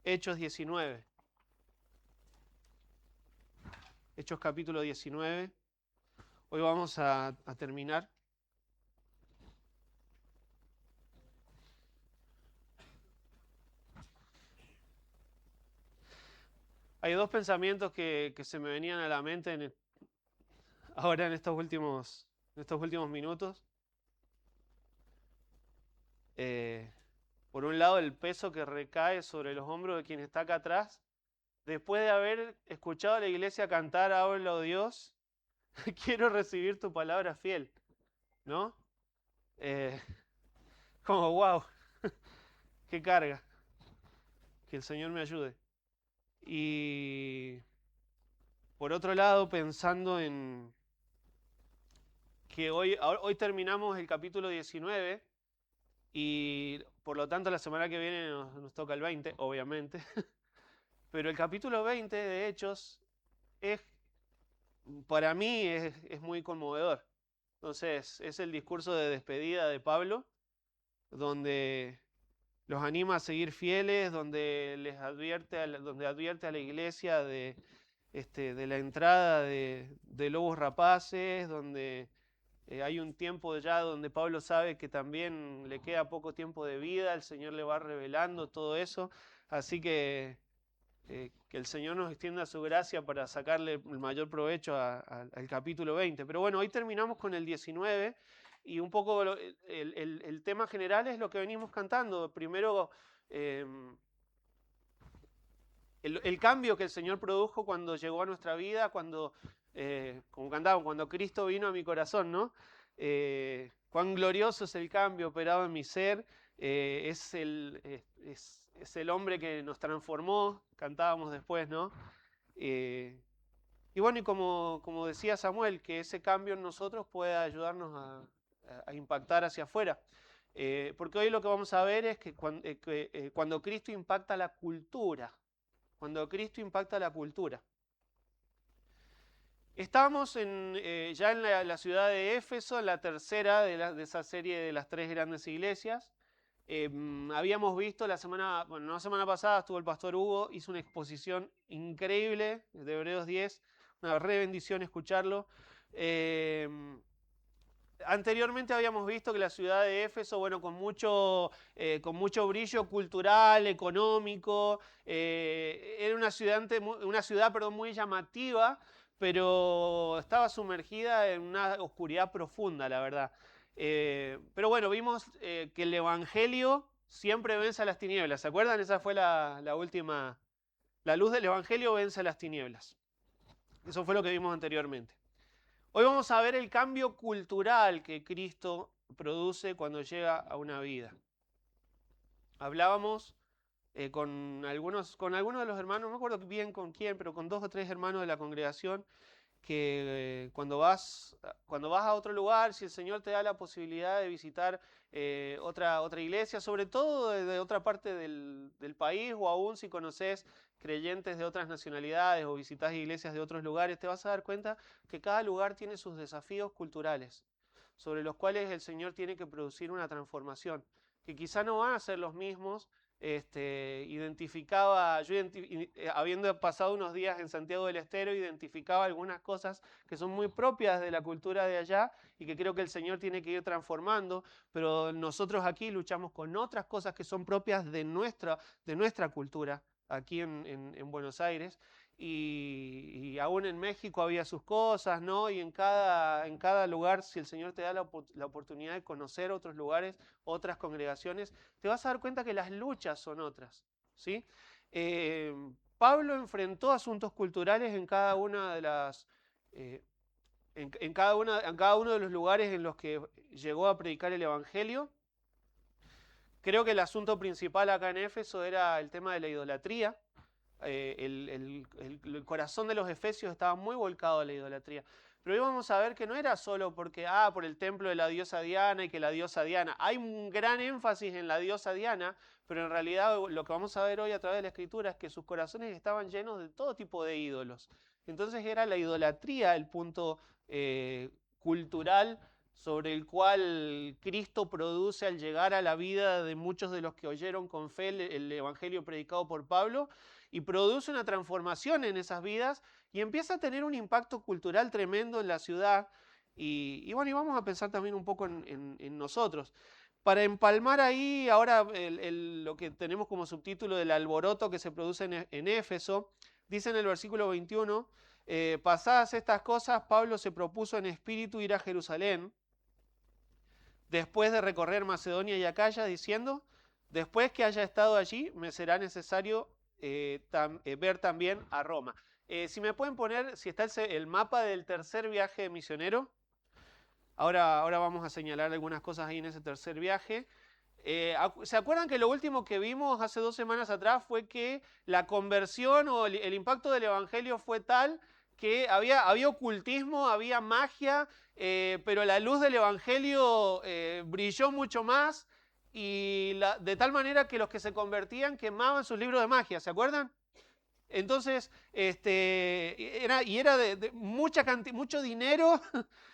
Hechos 19. Hechos capítulo 19. Hoy vamos a terminar. Hay dos pensamientos que se me venían a la mente ahora en estos últimos minutos. Eh, por un lado, el peso que recae sobre los hombros de quien está acá atrás. Después de haber escuchado a la iglesia cantar, habla Dios, quiero recibir tu palabra fiel, ¿no? Eh, como, wow, qué carga, que el Señor me ayude. Y por otro lado, pensando en que hoy terminamos el capítulo 19 y por lo tanto la semana que viene nos toca el 20, obviamente. Pero el capítulo 20 de Hechos es, para mí es muy conmovedor. Entonces, es el discurso de despedida de Pablo, donde los anima a seguir fieles, donde donde advierte a la iglesia de la entrada de lobos rapaces, donde hay un tiempo ya donde Pablo sabe que también le queda poco tiempo de vida, el Señor le va revelando todo eso, así que el Señor nos extienda su gracia para sacarle el mayor provecho al capítulo 20. Pero bueno, hoy terminamos con el 19 y un poco el tema general es lo que venimos cantando. Primero, eh, el cambio que el Señor produjo cuando llegó a nuestra vida, como cantábamos, cuando Cristo vino a mi corazón, ¿no? Cuán glorioso es el cambio operado en mi ser, es el hombre que nos transformó, cantábamos después, ¿no? Eh, y bueno, y como decía Samuel, que ese cambio en nosotros pueda ayudarnos a impactar hacia afuera. Porque hoy lo que vamos a ver es que cuando Cristo impacta la cultura, cuando Cristo impacta la cultura. Estamos ya en la ciudad de Éfeso, en la tercera de esa serie de las tres grandes iglesias. Habíamos visto bueno, la semana pasada estuvo el pastor Hugo, hizo una exposición increíble de Hebreos 10, una re bendición escucharlo. Anteriormente habíamos visto que la ciudad de Éfeso, bueno, con mucho brillo cultural, económico, era una ciudad, perdón, muy llamativa, pero estaba sumergida en una oscuridad profunda, la verdad. Pero bueno, vimos que el Evangelio siempre vence a las tinieblas. ¿Se acuerdan? Esa fue la última. La luz del Evangelio vence a las tinieblas. Eso fue lo que vimos anteriormente. Hoy vamos a ver el cambio cultural que Cristo produce cuando llega a una vida. Hablábamos con algunos de los hermanos, no me acuerdo bien con quién, pero con 2 o 3 hermanos de la congregación, que cuando vas a otro lugar, si el Señor te da la posibilidad de visitar otra iglesia, sobre todo de otra parte del país, o aún si conoces creyentes de otras nacionalidades o visitas iglesias de otros lugares, te vas a dar cuenta que cada lugar tiene sus desafíos culturales, sobre los cuales el Señor tiene que producir una transformación, que quizá no van a ser los mismos. Habiendo pasado unos días en Santiago del Estero, identificaba algunas cosas que son muy propias de la cultura de allá y que creo que el Señor tiene que ir transformando, pero nosotros aquí luchamos con otras cosas que son propias de nuestra cultura aquí en Buenos Aires, y aún en México había sus cosas, ¿no? Y en cada lugar, si el Señor te da la oportunidad de conocer otros lugares, otras congregaciones, te vas a dar cuenta que las luchas son otras, ¿sí? Pablo enfrentó asuntos culturales en cada una de las... eh, en cada uno de los lugares en los que llegó a predicar el Evangelio. Creo que el asunto principal acá en Éfeso era el tema de la idolatría. El corazón de los efesios estaba muy volcado a la idolatría. Pero hoy vamos a ver que no era solo por el templo de la diosa Diana y que la diosa Diana. Hay un gran énfasis en la diosa Diana, pero en realidad lo que vamos a ver hoy a través de la escritura es que sus corazones estaban llenos de todo tipo de ídolos. Entonces era la idolatría el punto cultural sobre el cual Cristo produce al llegar a la vida de muchos de los que oyeron con fe el evangelio predicado por Pablo, y produce una transformación en esas vidas y empieza a tener un impacto cultural tremendo en la ciudad. Y bueno, y vamos a pensar también un poco en nosotros. Para empalmar ahí ahora lo que tenemos como subtítulo del alboroto que se produce en Éfeso, dice en el versículo 21, pasadas estas cosas, Pablo se propuso en espíritu ir a Jerusalén, después de recorrer Macedonia y Acaya, diciendo, después que haya estado allí, me será necesario ver también a Roma. Si me pueden poner, si está el mapa del tercer viaje misionero, ahora vamos a señalar algunas cosas ahí en ese tercer viaje. ¿Se acuerdan que lo último que vimos hace 2 semanas atrás fue que la conversión o el impacto del evangelio fue tal que había ocultismo, había magia, pero la luz del evangelio brilló mucho más y de tal manera que los que se convertían quemaban sus libros de magia, ¿se acuerdan? Entonces, era de mucho dinero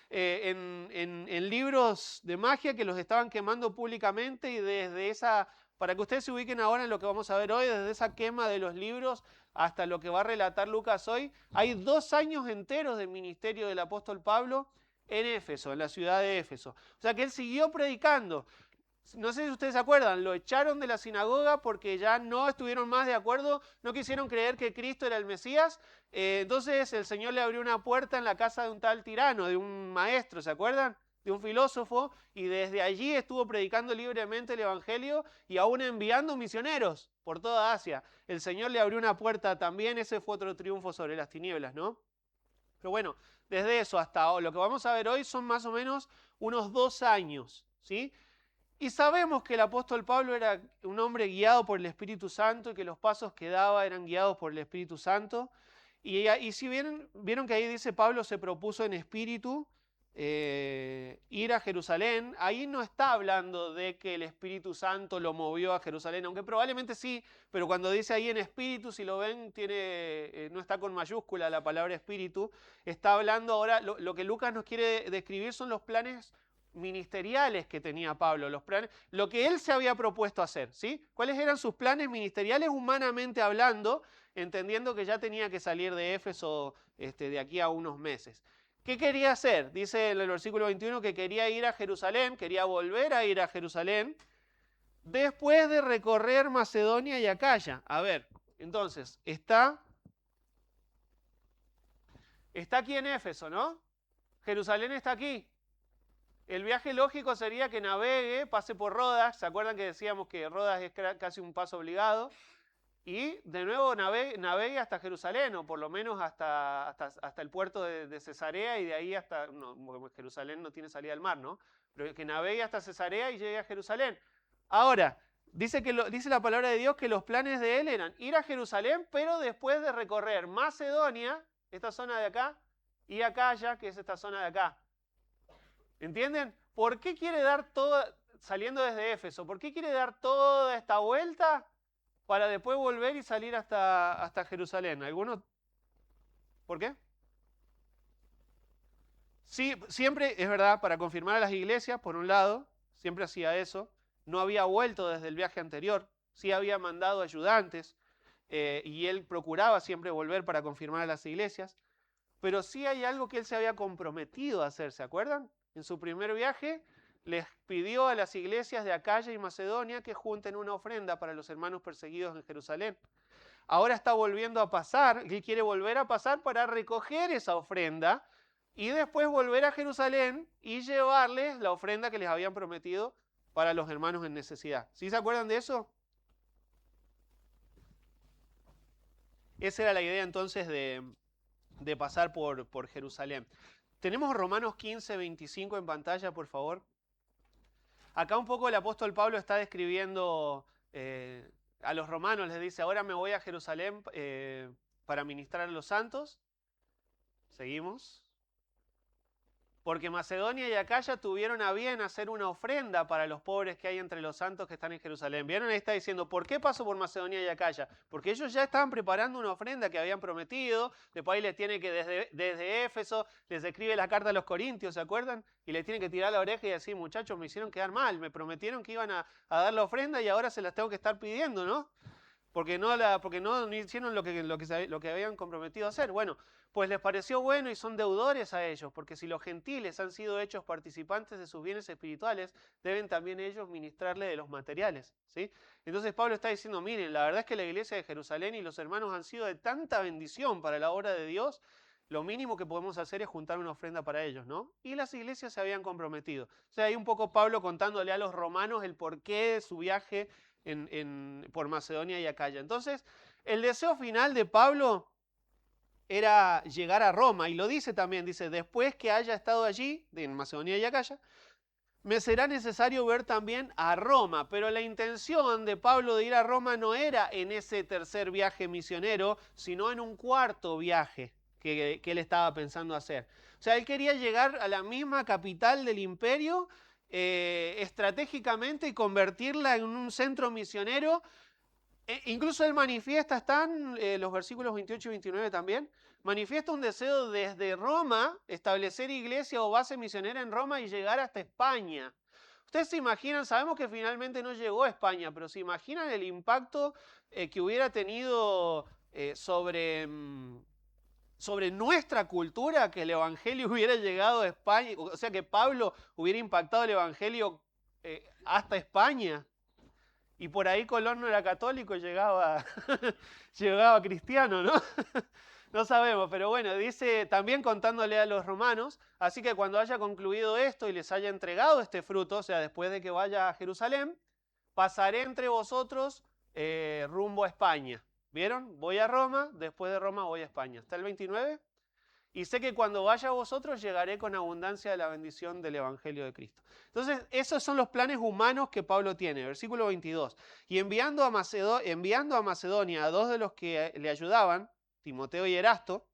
en libros de magia que los estaban quemando públicamente, y desde esa, para que ustedes se ubiquen ahora en lo que vamos a ver hoy, desde esa quema de los libros hasta lo que va a relatar Lucas hoy, hay 2 años enteros del ministerio del apóstol Pablo en Éfeso, en la ciudad de Éfeso. O sea que él siguió predicando. No sé si ustedes se acuerdan, lo echaron de la sinagoga porque ya no estuvieron más de acuerdo, no quisieron creer que Cristo era el Mesías. Entonces el Señor le abrió una puerta en la casa de un tal tirano, de un maestro, ¿se acuerdan? De un filósofo, y desde allí estuvo predicando libremente el Evangelio y aún enviando misioneros por toda Asia. El Señor le abrió una puerta también, ese fue otro triunfo sobre las tinieblas, ¿no? Pero bueno, desde eso hasta lo que vamos a ver hoy son más o menos unos 2 años, ¿sí? Y sabemos que el apóstol Pablo era un hombre guiado por el Espíritu Santo y que los pasos que daba eran guiados por el Espíritu Santo. Y si vieron que ahí dice Pablo se propuso en espíritu ir a Jerusalén, ahí no está hablando de que el Espíritu Santo lo movió a Jerusalén, aunque probablemente sí, pero cuando dice ahí en espíritu, si lo ven, no está con mayúscula la palabra espíritu, está hablando ahora, lo que Lucas nos quiere describir son los planes ministeriales que tenía Pablo, los planes, lo que él se había propuesto hacer, ¿sí? ¿Cuáles eran sus planes ministeriales humanamente hablando, entendiendo que ya tenía que salir de Éfeso de aquí a unos meses? ¿Qué quería hacer? Dice en el versículo 21 que quería ir a Jerusalén, quería volver a ir a Jerusalén, después de recorrer Macedonia y Acaya. A ver, entonces, está aquí en Éfeso, ¿no? Jerusalén está aquí. El viaje lógico sería que navegue, pase por Rodas. ¿Se acuerdan que decíamos que Rodas es casi un paso obligado? Y de nuevo navegue hasta Jerusalén, o por lo menos hasta el puerto de Cesarea, y de ahí hasta, no, Jerusalén no tiene salida al mar, ¿no? Pero que navegue hasta Cesarea y llegue a Jerusalén. Ahora, dice la palabra de Dios que los planes de él eran ir a Jerusalén, pero después de recorrer Macedonia, esta zona de acá, y Acaya, que es esta zona de acá. ¿Entienden? ¿Por qué quiere dar saliendo desde Éfeso, por qué quiere dar toda esta vuelta para después volver y salir hasta Jerusalén? ¿Alguno? ¿Por qué? Sí, siempre, es verdad, para confirmar a las iglesias, por un lado, siempre hacía eso. No había vuelto desde el viaje anterior, sí había mandado ayudantes, y él procuraba siempre volver para confirmar a las iglesias. Pero sí hay algo que él se había comprometido a hacer, ¿se acuerdan? En su primer viaje les pidió a las iglesias de Acaya y Macedonia que junten una ofrenda para los hermanos perseguidos en Jerusalén. Ahora está volviendo a pasar, él quiere volver a pasar para recoger esa ofrenda y después volver a Jerusalén y llevarles la ofrenda que les habían prometido para los hermanos en necesidad. ¿Sí se acuerdan de eso? Esa era la idea entonces de pasar por Jerusalén. Tenemos Romanos 15, 25 en pantalla, por favor. Acá un poco el apóstol Pablo está describiendo a los romanos, les dice, ahora me voy a Jerusalén para ministrar a los santos. Seguimos. Porque Macedonia y Acaya tuvieron a bien hacer una ofrenda para los pobres que hay entre los santos que están en Jerusalén. ¿Vieron? Ahí está diciendo, ¿por qué pasó por Macedonia y Acaya? Porque ellos ya estaban preparando una ofrenda que habían prometido. Después ahí les tiene que, desde Éfeso, les escribe la carta a los Corintios, ¿se acuerdan? Y les tiene que tirar la oreja y decir, muchachos, me hicieron quedar mal. Me prometieron que iban a dar la ofrenda y ahora se las tengo que estar pidiendo, ¿no? Porque no hicieron lo que habían comprometido a hacer. Bueno, pues les pareció bueno y son deudores a ellos, porque si los gentiles han sido hechos participantes de sus bienes espirituales, deben también ellos ministrarle de los materiales, ¿sí? Entonces Pablo está diciendo, miren, la verdad es que la iglesia de Jerusalén y los hermanos han sido de tanta bendición para la obra de Dios, lo mínimo que podemos hacer es juntar una ofrenda para ellos, ¿no? Y las iglesias se habían comprometido. O sea, ahí un poco Pablo contándole a los romanos el porqué de su viaje por Macedonia y Acaya. Entonces, el deseo final de Pablo era llegar a Roma, y lo dice también, dice, después que haya estado allí, en Macedonia y Acaya, me será necesario ver también a Roma, pero la intención de Pablo de ir a Roma no era en ese tercer viaje misionero, sino en un cuarto viaje que él estaba pensando hacer. O sea, él quería llegar a la misma capital del imperio estratégicamente y convertirla en un centro misionero. Incluso él manifiesta, están los versículos 28 y 29 también, manifiesta un deseo desde Roma, establecer iglesia o base misionera en Roma y llegar hasta España. Ustedes se imaginan, sabemos que finalmente no llegó a España, pero se imaginan el impacto que hubiera tenido sobre nuestra cultura, que el Evangelio hubiera llegado a España, o sea, que Pablo hubiera impactado el Evangelio hasta España. Y por ahí Colón no era católico y llegaba cristiano, ¿no? No sabemos, pero bueno, dice también contándole a los romanos, así que cuando haya concluido esto y les haya entregado este fruto, o sea, después de que vaya a Jerusalén, pasaré entre vosotros rumbo a España. ¿Vieron? Voy a Roma, después de Roma voy a España. ¿Está el 29? Y sé que cuando vaya a vosotros llegaré con abundancia de la bendición del Evangelio de Cristo. Entonces, esos son los planes humanos que Pablo tiene. Versículo 22. Y enviando a Macedonia a dos de los que le ayudaban, Timoteo y Erasto,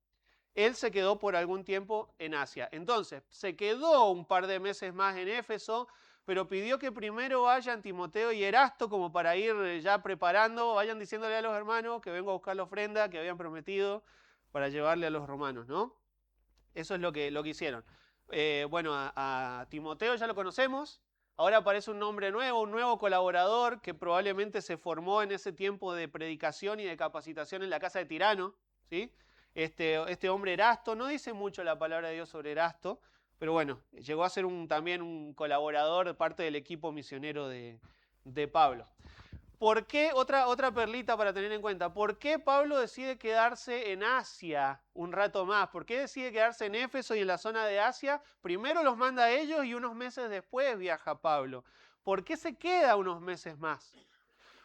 él se quedó por algún tiempo en Asia. Entonces, se quedó un par de meses más en Éfeso, pero pidió que primero vayan Timoteo y Erasto como para ir ya preparando, vayan diciéndole a los hermanos que vengo a buscar la ofrenda que habían prometido para llevarle a los romanos, ¿no? Eso es lo que hicieron. Bueno, a Timoteo ya lo conocemos. Ahora aparece un nombre nuevo, un nuevo colaborador que probablemente se formó en ese tiempo de predicación y de capacitación en la casa de Tirano, ¿sí? Este hombre Erasto, no dice mucho la palabra de Dios sobre Erasto, pero bueno, llegó a ser también un colaborador, parte del equipo misionero de Pablo. ¿Por qué? Otra perlita para tener en cuenta. ¿Por qué Pablo decide quedarse en Asia un rato más? ¿Por qué decide quedarse en Éfeso y en la zona de Asia? Primero los manda a ellos y unos meses después viaja Pablo. ¿Por qué se queda unos meses más?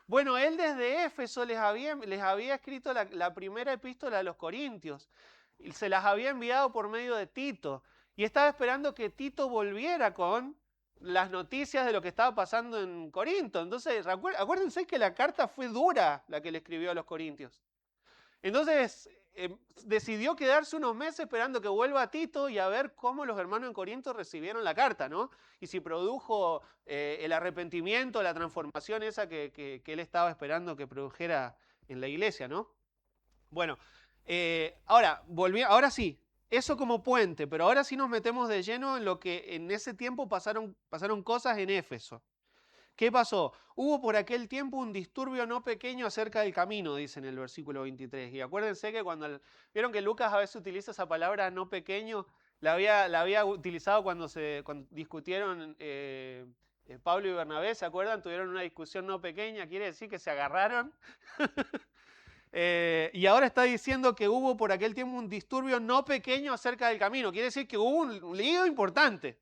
Bueno, él desde Éfeso les había escrito la primera epístola a los Corintios. Se las había enviado por medio de Tito. Y estaba esperando que Tito volviera con las noticias de lo que estaba pasando en Corinto. Entonces, acuérdense que la carta fue dura, la que le escribió a los Corintios. Entonces, decidió quedarse unos meses esperando que vuelva Tito y a ver cómo los hermanos en Corinto recibieron la carta, ¿no? Y si produjo el arrepentimiento, la transformación esa que él estaba esperando que produjera en la iglesia, ¿no? Bueno, ahora sí, eso como puente, pero ahora sí nos metemos de lleno en lo que en ese tiempo pasaron cosas en Éfeso. ¿Qué pasó? Hubo por aquel tiempo un disturbio no pequeño acerca del camino, dice en el versículo 23. Y acuérdense que vieron que Lucas a veces utiliza esa palabra no pequeño, la había utilizado cuando discutieron Pablo y Bernabé, ¿se acuerdan? Tuvieron una discusión no pequeña, quiere decir que se agarraron. Y ahora está diciendo que hubo por aquel tiempo un disturbio no pequeño acerca del camino. Quiere decir que hubo un lío importante.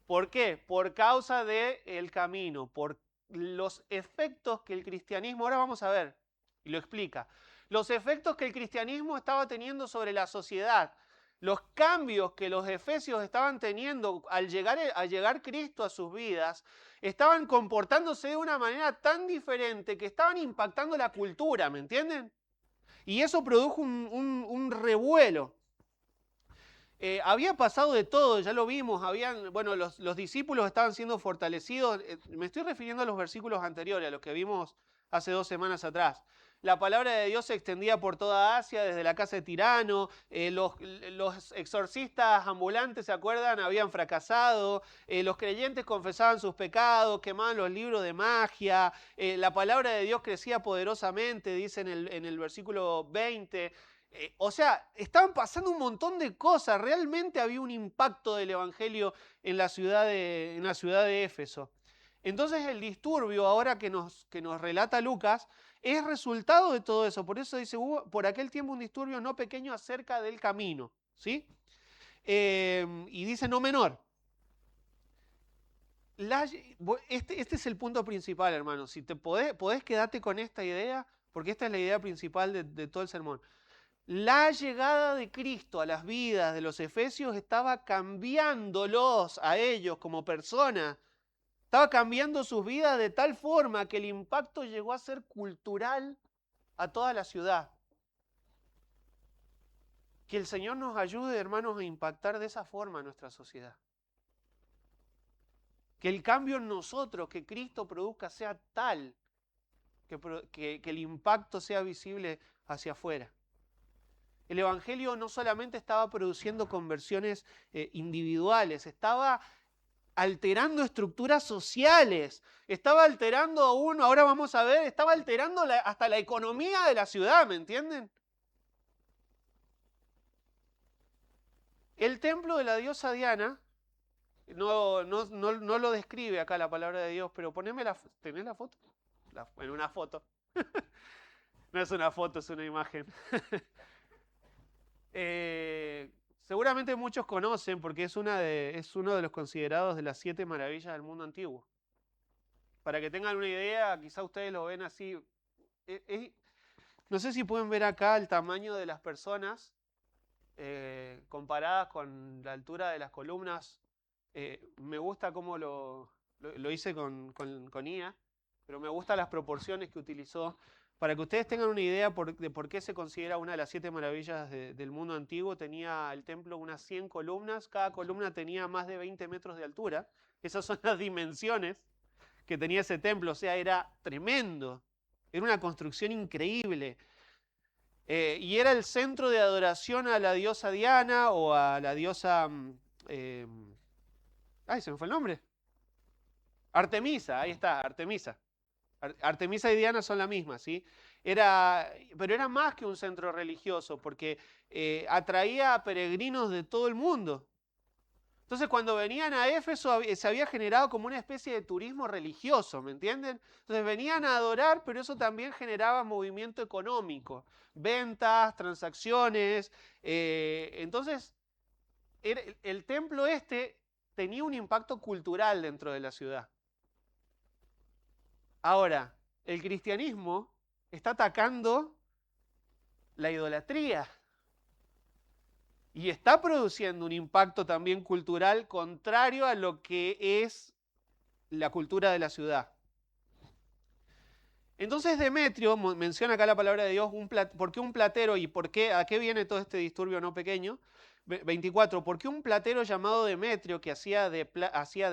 ¿Por qué? Por causa del camino, por los efectos que el cristianismo, ahora vamos a ver, y lo explica, los efectos que el cristianismo estaba teniendo sobre la sociedad, los cambios que los efesios estaban teniendo al llegar Cristo a sus vidas, estaban comportándose de una manera tan diferente que estaban impactando la cultura, ¿me entienden? Y eso produjo un revuelo. Había pasado de todo, ya lo vimos, bueno, los discípulos estaban siendo fortalecidos. Me estoy refiriendo a los versículos anteriores, a los que vimos hace 2 semanas atrás. La palabra de Dios se extendía por toda Asia, desde la casa de Tirano. Los exorcistas ambulantes, ¿se acuerdan? Habían fracasado. Los creyentes confesaban sus pecados, quemaban los libros de magia. La palabra de Dios crecía poderosamente, dice en el versículo 20. O sea, estaban pasando un montón de cosas. Realmente había un impacto del Evangelio en la ciudad de Éfeso. Entonces el disturbio, ahora que nos relata Lucas, es resultado de todo eso. Por eso dice, hubo por aquel tiempo un disturbio no pequeño acerca del camino. ¿Sí? Y dice no menor. Este es el punto principal, hermano. Si te podés quedarte con esta idea, porque esta es la idea principal de todo el sermón. La llegada de Cristo a las vidas de los efesios estaba cambiándolos a ellos como personas. Estaba cambiando sus vidas de tal forma que el impacto llegó a ser cultural a toda la ciudad. Que el Señor nos ayude, hermanos, a impactar de esa forma a nuestra sociedad. Que el cambio en nosotros, que Cristo produzca, sea tal que el impacto sea visible hacia afuera. El Evangelio no solamente estaba produciendo conversiones individuales, estaba alterando estructuras sociales, estaba alterando aún, ahora vamos a ver, estaba alterando hasta la economía de la ciudad, ¿me entienden? El templo de la diosa Diana, no lo describe acá la palabra de Dios, pero ¿tenés la foto? En una foto. No es una foto, es una imagen. Seguramente muchos conocen porque es uno de los considerados de las 7 maravillas del mundo antiguo. Para que tengan una idea, quizá ustedes lo ven así. No sé si pueden ver acá el tamaño de las personas comparadas con la altura de las columnas. Me gusta cómo lo hice con IA, pero me gustan las proporciones que utilizó. Para que ustedes tengan una idea de por qué se considera una de las 7 maravillas del mundo antiguo, tenía el templo unas 100 columnas, cada columna tenía más de 20 metros de altura. Esas son las dimensiones que tenía ese templo, o sea, era tremendo, era una construcción increíble. Y era el centro de adoración a la diosa Diana o a la diosa... se me fue el nombre. Artemisa, ahí está, Artemisa. Artemisa y Diana son la misma, ¿sí? Pero era más que un centro religioso, porque atraía a peregrinos de todo el mundo. Entonces, cuando venían a Éfeso, se había generado como una especie de turismo religioso, ¿me entienden? Entonces, venían a adorar, pero eso también generaba movimiento económico, ventas, transacciones. Entonces, el templo tenía un impacto cultural dentro de la ciudad. Ahora, el cristianismo está atacando la idolatría y está produciendo un impacto también cultural contrario a lo que es la cultura de la ciudad. Entonces Demetrio menciona acá la palabra de Dios, ¿por qué un platero y a qué viene todo este disturbio no pequeño? 24, ¿por qué un platero llamado Demetrio que hacía de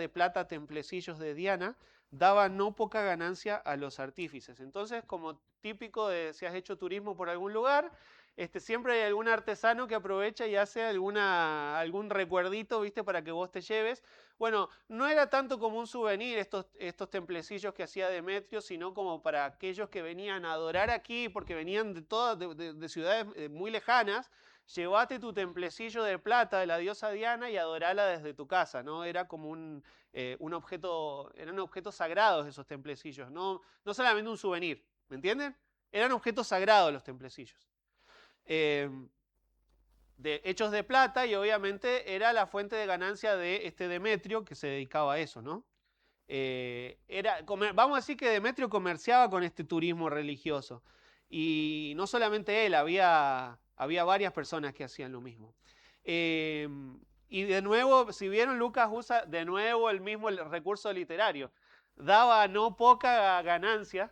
plata templecillos de Diana daba no poca ganancia a los artífices? Entonces, como típico de si has hecho turismo por algún lugar, siempre hay algún artesano que aprovecha y hace algún recuerdito, ¿viste? Para que vos te lleves. Bueno, no era tanto como un souvenir estos templecillos que hacía Demetrio, sino como para aquellos que venían a adorar aquí, porque venían de ciudades muy lejanas. Llevate tu templecillo de plata de la diosa Diana y adorala desde tu casa, ¿no? Era como un objeto, eran objetos sagrados esos templecillos, no solamente un souvenir, ¿me entienden? Eran objetos sagrados los templecillos. Hechos de plata, y obviamente era la fuente de ganancia de este Demetrio que se dedicaba a eso, ¿no? Vamos a decir que Demetrio comerciaba con este turismo religioso. Y no solamente él, había varias personas que hacían lo mismo. Y de nuevo, si vieron, Lucas usa de nuevo el recurso literario. Daba no poca ganancia,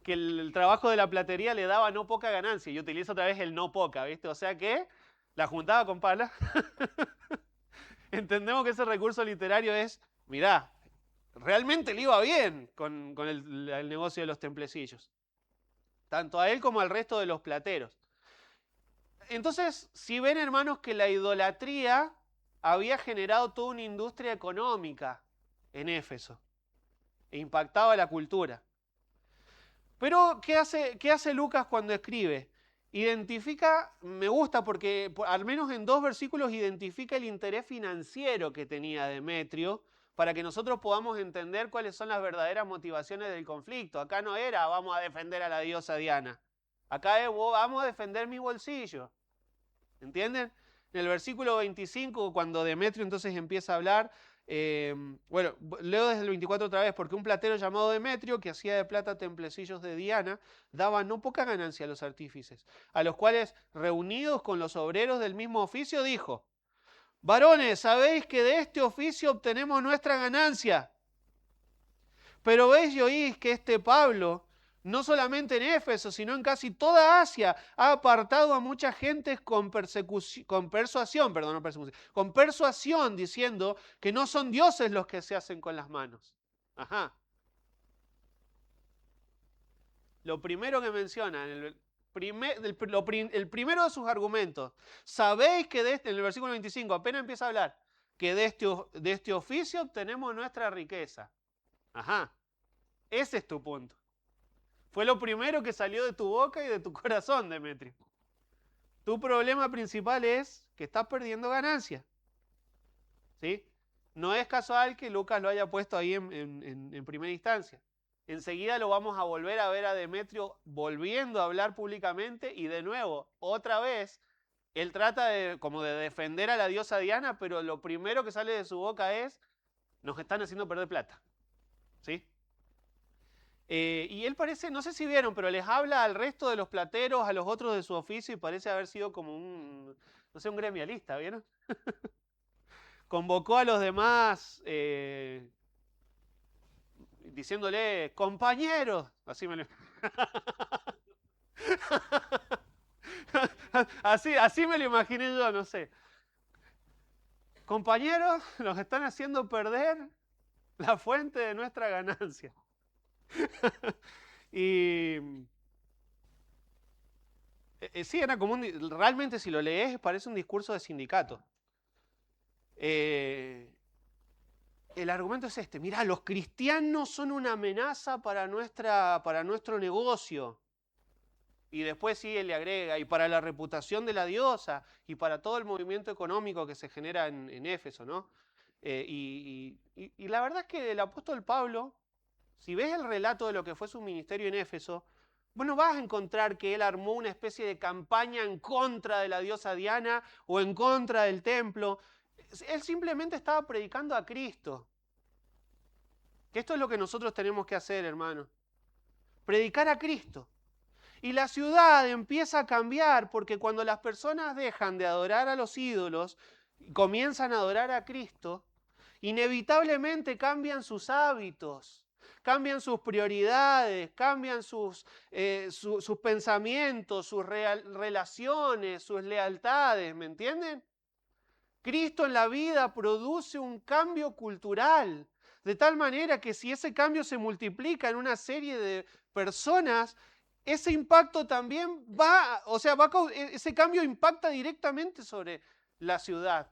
que el trabajo de la platería le daba no poca ganancia, y utiliza otra vez el no poca, ¿viste? O sea que la juntaba con pala. Entendemos que ese recurso literario es, mirá, realmente le iba bien con el negocio de los templecillos. Tanto a él como al resto de los plateros. Entonces, si ven, hermanos, que la idolatría había generado toda una industria económica en Éfeso e impactaba la cultura. Pero, ¿qué hace Lucas cuando escribe? Identifica, me gusta porque al menos en 2 versículos identifica el interés financiero que tenía Demetrio para que nosotros podamos entender cuáles son las verdaderas motivaciones del conflicto. Acá no era vamos a defender a la diosa Diana. Acá es vamos a defender mi bolsillo. ¿Entienden? En el versículo 25, cuando Demetrio entonces empieza a hablar, bueno, leo desde el 24 otra vez, porque un platero llamado Demetrio, que hacía de plata templecillos de Diana, daba no poca ganancia a los artífices, a los cuales, reunidos con los obreros del mismo oficio, dijo: varones, sabéis que de este oficio obtenemos nuestra ganancia, pero veis y oís que este Pablo, no solamente en Éfeso, sino en casi toda Asia, ha apartado a mucha gente con persuasión, diciendo que no son dioses los que se hacen con las manos. Ajá. Lo primero que menciona, el primero de sus argumentos, sabéis que en el versículo 25, apenas empieza a hablar, que de este oficio obtenemos nuestra riqueza. Ajá. Ese es tu punto. Fue lo primero que salió de tu boca y de tu corazón, Demetrio. Tu problema principal es que estás perdiendo ganancia. ¿Sí? No es casual que Lucas lo haya puesto ahí en primera instancia. Enseguida lo vamos a volver a ver a Demetrio volviendo a hablar públicamente y de nuevo, otra vez, él trata como de defender a la diosa Diana, pero lo primero que sale de su boca es: nos están haciendo perder plata. ¿Sí? Y él parece, no sé si vieron, pero les habla al resto de los plateros, a los otros de su oficio, y parece haber sido como un gremialista, ¿vieron? Convocó a los demás diciéndole: compañeros, así me lo... así me lo imaginé yo, no sé. Compañeros, nos están haciendo perder la fuente de nuestra ganancia. Y sí, era como realmente si lo lees parece un discurso de sindicato. El argumento es este: mirá, los cristianos son una amenaza para nuestro negocio. Y después sí, él le agrega: y para la reputación de la diosa, y para todo el movimiento económico que se genera en Éfeso, ¿no? Y la verdad es que el apóstol Pablo, si ves el relato de lo que fue su ministerio en Éfeso, vos no vas a encontrar que él armó una especie de campaña en contra de la diosa Diana o en contra del templo. Él simplemente estaba predicando a Cristo. Que esto es lo que nosotros tenemos que hacer, hermano. Predicar a Cristo. Y la ciudad empieza a cambiar porque cuando las personas dejan de adorar a los ídolos y comienzan a adorar a Cristo, inevitablemente cambian sus hábitos, cambian sus prioridades, cambian sus pensamientos, sus relaciones, sus lealtades, ¿me entienden? Cristo en la vida produce un cambio cultural, de tal manera que si ese cambio se multiplica en una serie de personas, ese impacto también ese cambio impacta directamente sobre la ciudad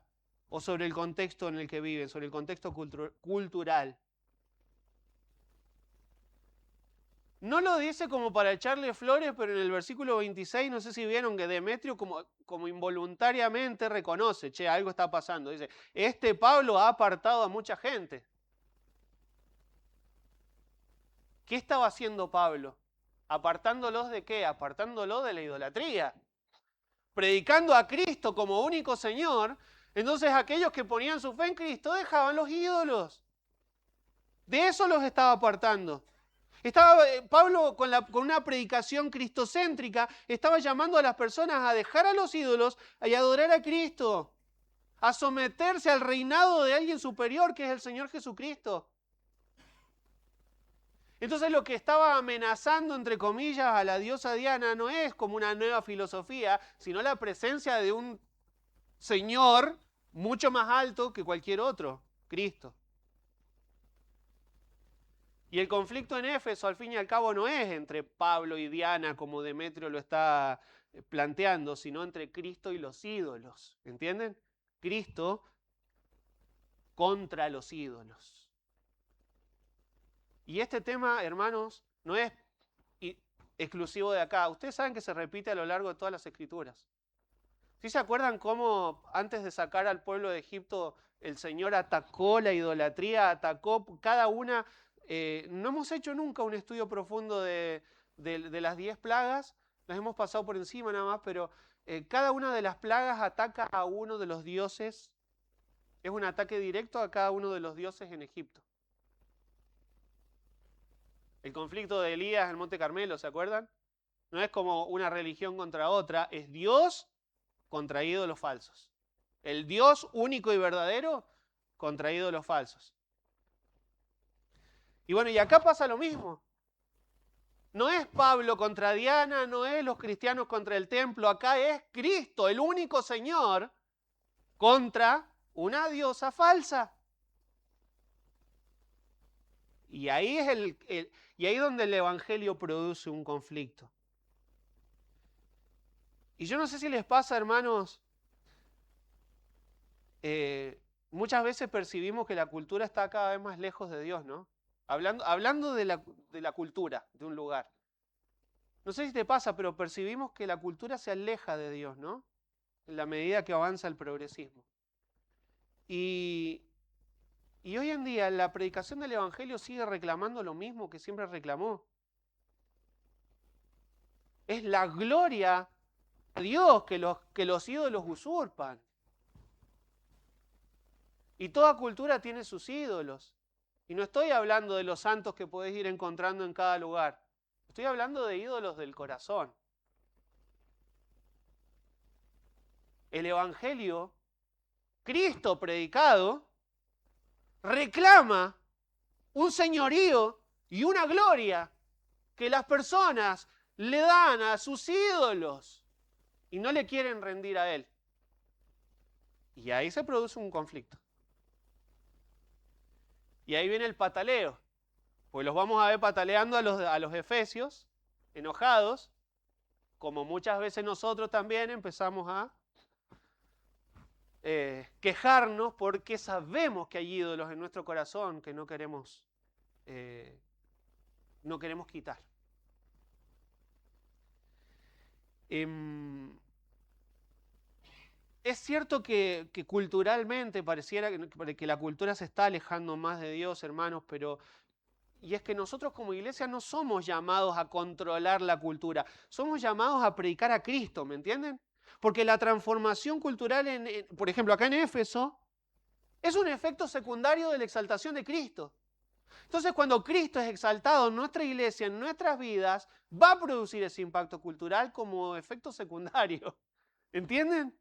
o sobre el contexto en el que viven, sobre el contexto cultural. No lo dice como para echarle flores, pero en el versículo 26, no sé si vieron que Demetrio como involuntariamente reconoce: che, algo está pasando. Dice: este Pablo ha apartado a mucha gente. ¿Qué estaba haciendo Pablo? ¿Apartándolos de qué? Apartándolos de la idolatría. Predicando a Cristo como único Señor, entonces aquellos que ponían su fe en Cristo dejaban los ídolos. De eso los estaba apartando. Pablo con una predicación cristocéntrica estaba llamando a las personas a dejar a los ídolos y a adorar a Cristo, a someterse al reinado de alguien superior que es el Señor Jesucristo. Entonces lo que estaba amenazando, entre comillas, a la diosa Diana no es como una nueva filosofía, sino la presencia de un Señor mucho más alto que cualquier otro, Cristo. Y el conflicto en Éfeso, al fin y al cabo, no es entre Pablo y Diana, como Demetrio lo está planteando, sino entre Cristo y los ídolos. ¿Entienden? Cristo contra los ídolos. Y este tema, hermanos, no es exclusivo de acá. Ustedes saben que se repite a lo largo de todas las escrituras. ¿Sí se acuerdan cómo antes de sacar al pueblo de Egipto el Señor atacó la idolatría, atacó cada una? No hemos hecho nunca un estudio profundo de las 10 plagas, las hemos pasado por encima nada más, pero cada una de las plagas ataca a uno de los dioses, es un ataque directo a cada uno de los dioses en Egipto. El conflicto de Elías en el Monte Carmelo, ¿se acuerdan? No es como una religión contra otra, es Dios contra ídolos falsos. El Dios único y verdadero contra ídolos falsos. Y bueno, y acá pasa lo mismo. No es Pablo contra Diana, no es los cristianos contra el templo, acá es Cristo, el único Señor, contra una diosa falsa. Y ahí es y ahí donde el Evangelio produce un conflicto. Y yo no sé si les pasa, hermanos, muchas veces percibimos que la cultura está cada vez más lejos de Dios, ¿no? Hablando de la cultura de un lugar. No sé si te pasa, pero percibimos que la cultura se aleja de Dios, ¿no? En la medida que avanza el progresismo. Y hoy en día la predicación del Evangelio sigue reclamando lo mismo que siempre reclamó. Es la gloria a Dios que los ídolos usurpan. Y toda cultura tiene sus ídolos. Y no estoy hablando de los santos que podés ir encontrando en cada lugar. Estoy hablando de ídolos del corazón. El Evangelio, Cristo predicado, reclama un señorío y una gloria que las personas le dan a sus ídolos y no le quieren rendir a Él. Y ahí se produce un conflicto. Y ahí viene el pataleo. Pues los vamos a ver pataleando a los efesios, enojados, como muchas veces nosotros también empezamos a quejarnos porque sabemos que hay ídolos en nuestro corazón que no queremos quitar. Es cierto que culturalmente pareciera que la cultura se está alejando más de Dios, hermanos, y es que nosotros como iglesia no somos llamados a controlar la cultura, somos llamados a predicar a Cristo, ¿me entienden? Porque la transformación cultural, por ejemplo, acá en Éfeso, es un efecto secundario de la exaltación de Cristo. Entonces, cuando Cristo es exaltado en nuestra iglesia, en nuestras vidas, va a producir ese impacto cultural como efecto secundario. ¿Entienden?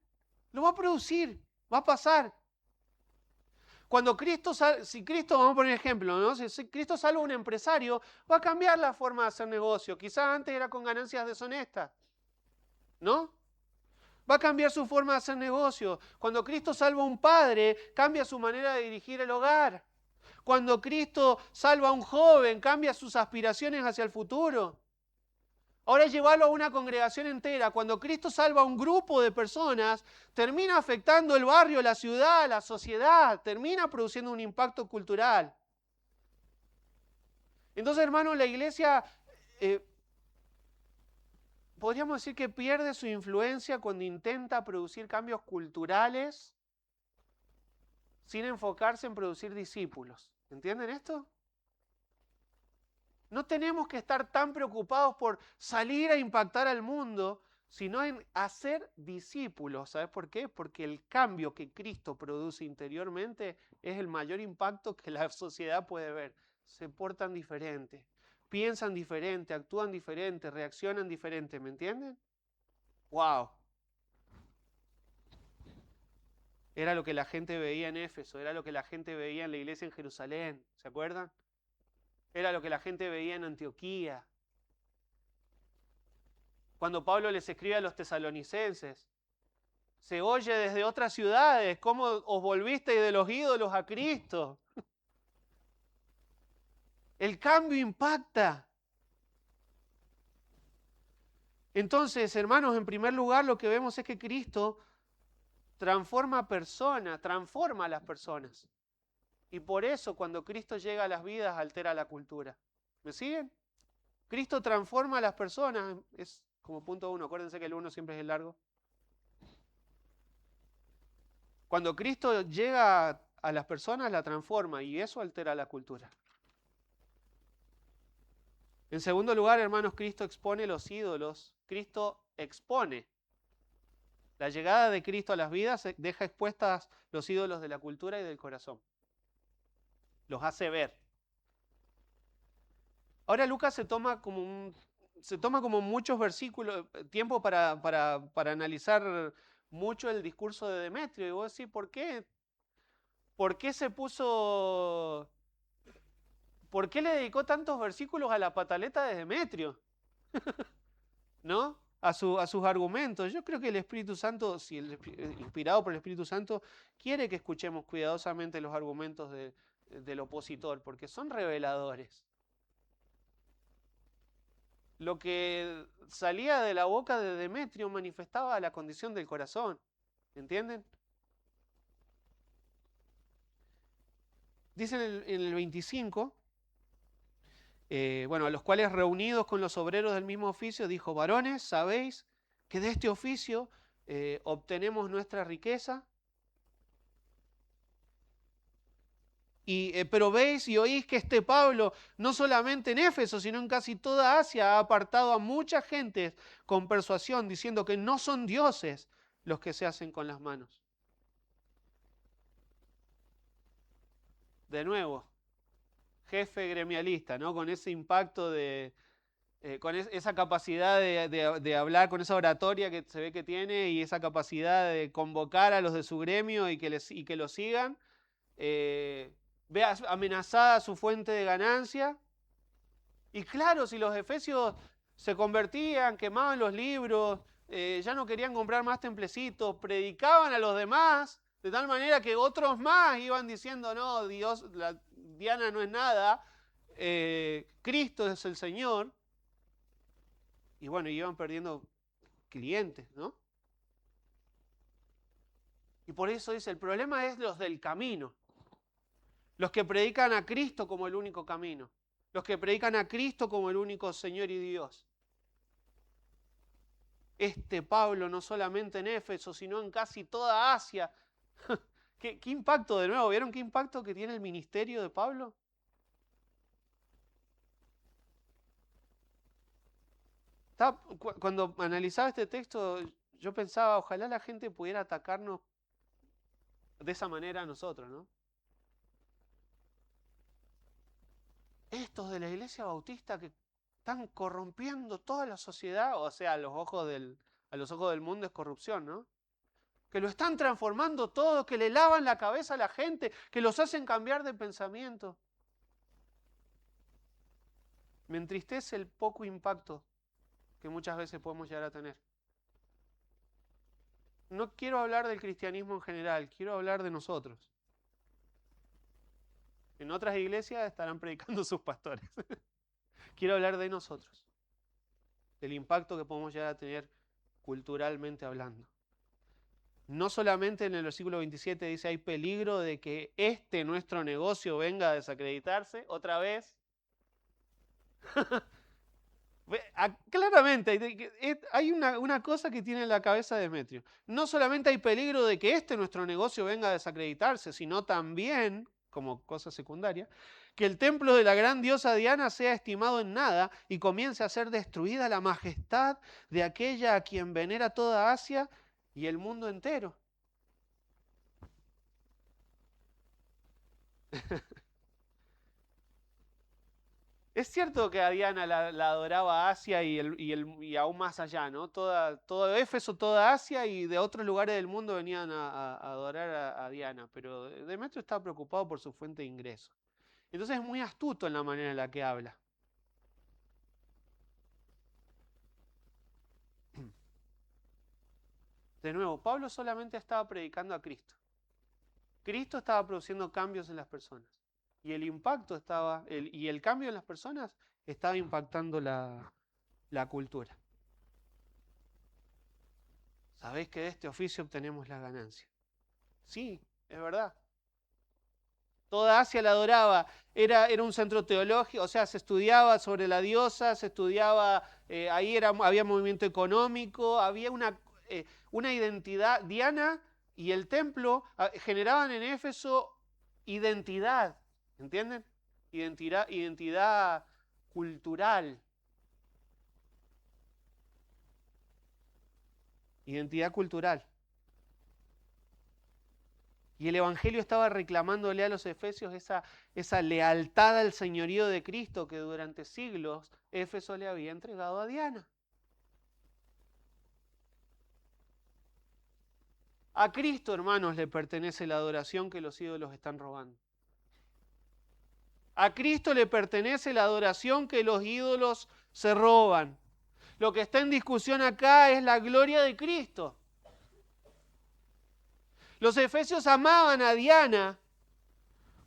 Lo va a producir, va a pasar. Cuando si Cristo, vamos a poner ejemplo, ¿no? Si Cristo salva a un empresario, va a cambiar la forma de hacer negocio. Quizás antes era con ganancias deshonestas, ¿no? Va a cambiar su forma de hacer negocio. Cuando Cristo salva a un padre, cambia su manera de dirigir el hogar. Cuando Cristo salva a un joven, cambia sus aspiraciones hacia el futuro. Ahora llevarlo a una congregación entera. Cuando Cristo salva a un grupo de personas, termina afectando el barrio, la ciudad, la sociedad, termina produciendo un impacto cultural. Entonces, hermanos, la iglesia, podríamos decir que pierde su influencia cuando intenta producir cambios culturales sin enfocarse en producir discípulos. ¿Entienden esto? No tenemos que estar tan preocupados por salir a impactar al mundo, sino en hacer discípulos. ¿Sabes por qué? Porque el cambio que Cristo produce interiormente es el mayor impacto que la sociedad puede ver. Se portan diferente, piensan diferente, actúan diferente, reaccionan diferente. ¿Me entienden? ¡Wow! Era lo que la gente veía en Éfeso, era lo que la gente veía en la iglesia en Jerusalén. ¿Se acuerdan? Era lo que la gente veía en Antioquía. Cuando Pablo les escribe a los tesalonicenses, Se oye desde otras ciudades, cómo os volvisteis de los ídolos a Cristo. El cambio impacta. Entonces, hermanos, en primer lugar lo que vemos es que Cristo transforma personas, transforma a las personas. Y por eso cuando Cristo llega a las vidas altera la cultura. ¿Me siguen? Cristo transforma a las personas. Es como punto uno. Acuérdense que el uno siempre es el largo. Cuando Cristo llega a las personas, la transforma y eso altera la cultura. En segundo lugar, hermanos, Cristo expone los ídolos. Cristo expone. La llegada de Cristo a las vidas deja expuestas los ídolos de la cultura y del corazón. Los hace ver. Ahora Lucas se toma como muchos versículos, tiempo para analizar mucho el discurso de Demetrio. Y vos decís, ¿por qué? ¿Por qué se puso... ¿Por qué le dedicó tantos versículos a la pataleta de Demetrio? ¿No? A sus argumentos. Yo creo que el Espíritu Santo, si inspirado por el Espíritu Santo, quiere que escuchemos cuidadosamente los argumentos del opositor, porque son reveladores. Lo que salía de la boca de Demetrio manifestaba la condición del corazón. ¿Entienden? Dice en el 25, a los cuales reunidos con los obreros del mismo oficio, dijo, varones, sabéis que de este oficio obtenemos nuestra riqueza. Pero veis y oís que este Pablo, no solamente en Éfeso, sino en casi toda Asia, ha apartado a muchas gentes con persuasión, diciendo que no son dioses los que se hacen con las manos. De nuevo, jefe gremialista, ¿no? Con ese impacto con esa capacidad de hablar, con esa oratoria que se ve que tiene y esa capacidad de convocar a los de su gremio y que lo sigan. Ve amenazada su fuente de ganancia. Y claro, si los efesios se convertían, quemaban los libros, ya no querían comprar más templecitos, predicaban a los demás, de tal manera que otros más iban diciendo, no, Dios, Diana no es nada, Cristo es el Señor. Y bueno, iban perdiendo clientes, ¿no? Y por eso dice, el problema es los del camino. Los que predican a Cristo como el único camino. Los que predican a Cristo como el único Señor y Dios. Este Pablo no solamente en Éfeso, sino en casi toda Asia. ¿Qué impacto de nuevo? ¿Vieron qué impacto que tiene el ministerio de Pablo? Cuando analizaba este texto, yo pensaba, ojalá la gente pudiera atacarnos de esa manera a nosotros, ¿no? Estos de la Iglesia Bautista que están corrompiendo toda la sociedad, o sea, a los ojos del mundo es corrupción, ¿no? Que lo están transformando todo, que le lavan la cabeza a la gente, que los hacen cambiar de pensamiento. Me entristece el poco impacto que muchas veces podemos llegar a tener. No quiero hablar del cristianismo en general, quiero hablar de nosotros. En otras iglesias estarán predicando sus pastores. Quiero hablar de nosotros, del impacto que podemos llegar a tener culturalmente hablando. No solamente en el versículo 27 dice hay peligro de que nuestro negocio venga a desacreditarse otra vez. Claramente, hay una cosa que tiene en la cabeza de Demetrio. No solamente hay peligro de que nuestro negocio venga a desacreditarse, sino también, como cosa secundaria, que el templo de la gran diosa Diana sea estimado en nada y comience a ser destruida la majestad de aquella a quien venera toda Asia y el mundo entero. Es cierto que a Diana la adoraba Asia y aún más allá, ¿no? Todo Éfeso, toda Asia y de otros lugares del mundo venían a adorar a Diana, pero Demetrio estaba preocupado por su fuente de ingreso. Entonces es muy astuto en la manera en la que habla. De nuevo, Pablo solamente estaba predicando a Cristo. Cristo estaba produciendo cambios en las personas. Y el impacto y el cambio en las personas estaba impactando la cultura. ¿Sabéis que de este oficio obtenemos la ganancia? Sí, es verdad. Toda Asia la adoraba, era un centro teológico, o sea, se estudiaba sobre la diosa, se estudiaba, había movimiento económico, había una identidad. Diana y el templo generaban en Éfeso identidad, ¿entienden? Identidad cultural. Identidad cultural. Y el Evangelio estaba reclamándole a los efesios esa lealtad al señorío de Cristo que durante siglos Éfeso le había entregado a Diana. A Cristo, hermanos, le pertenece la adoración que los ídolos están robando. A Cristo le pertenece la adoración que los ídolos se roban. Lo que está en discusión acá es la gloria de Cristo. Los efesios amaban a Diana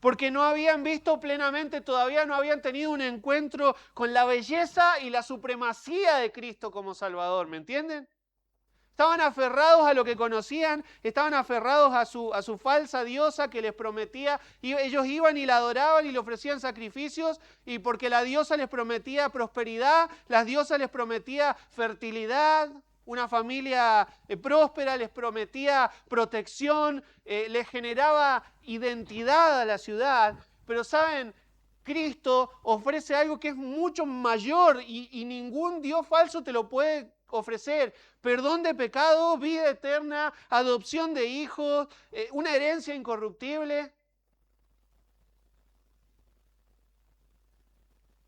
porque no habían visto plenamente, todavía no habían tenido un encuentro con la belleza y la supremacía de Cristo como Salvador, ¿me entienden? Estaban aferrados a lo que conocían, estaban aferrados a su falsa diosa que les prometía, y ellos iban y la adoraban y le ofrecían sacrificios, y porque la diosa les prometía prosperidad, la diosa les prometía fertilidad, una familia próspera, les prometía protección, les generaba identidad a la ciudad, pero saben, Cristo ofrece algo que es mucho mayor y ningún Dios falso te lo puede ofrecer. Perdón de pecado, vida eterna, adopción de hijos, una herencia incorruptible.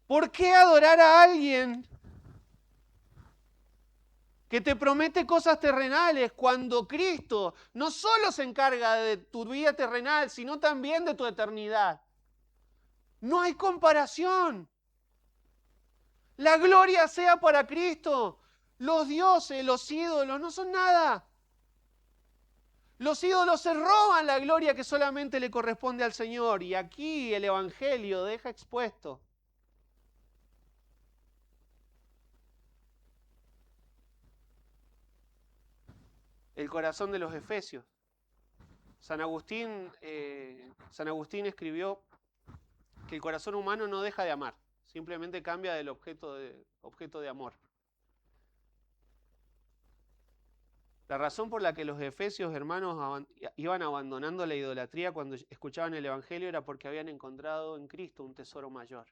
¿Por qué adorar a alguien que te promete cosas terrenales cuando Cristo no solo se encarga de tu vida terrenal, sino también de tu eternidad? No hay comparación. La gloria sea para Cristo. Los dioses, los ídolos no son nada. Los ídolos se roban la gloria que solamente le corresponde al Señor. Y aquí el Evangelio deja expuesto el corazón de los efesios. San Agustín escribió que el corazón humano no deja de amar, simplemente cambia del objeto de amor. La razón por la que los efesios, hermanos, iban abandonando la idolatría cuando escuchaban el Evangelio era porque habían encontrado en Cristo un tesoro mayor.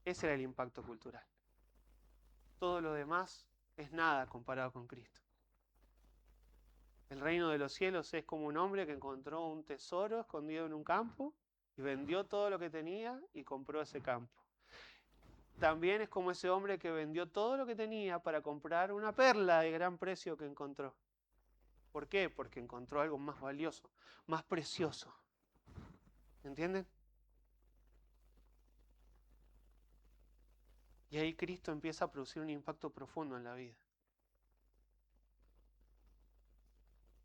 Ese era el impacto cultural. Todo lo demás es nada comparado con Cristo. El reino de los cielos es como un hombre que encontró un tesoro escondido en un campo y vendió todo lo que tenía y compró ese campo. También es como ese hombre que vendió todo lo que tenía para comprar una perla de gran precio que encontró. ¿Por qué? Porque encontró algo más valioso, más precioso. ¿Entienden? Y ahí Cristo empieza a producir un impacto profundo en la vida.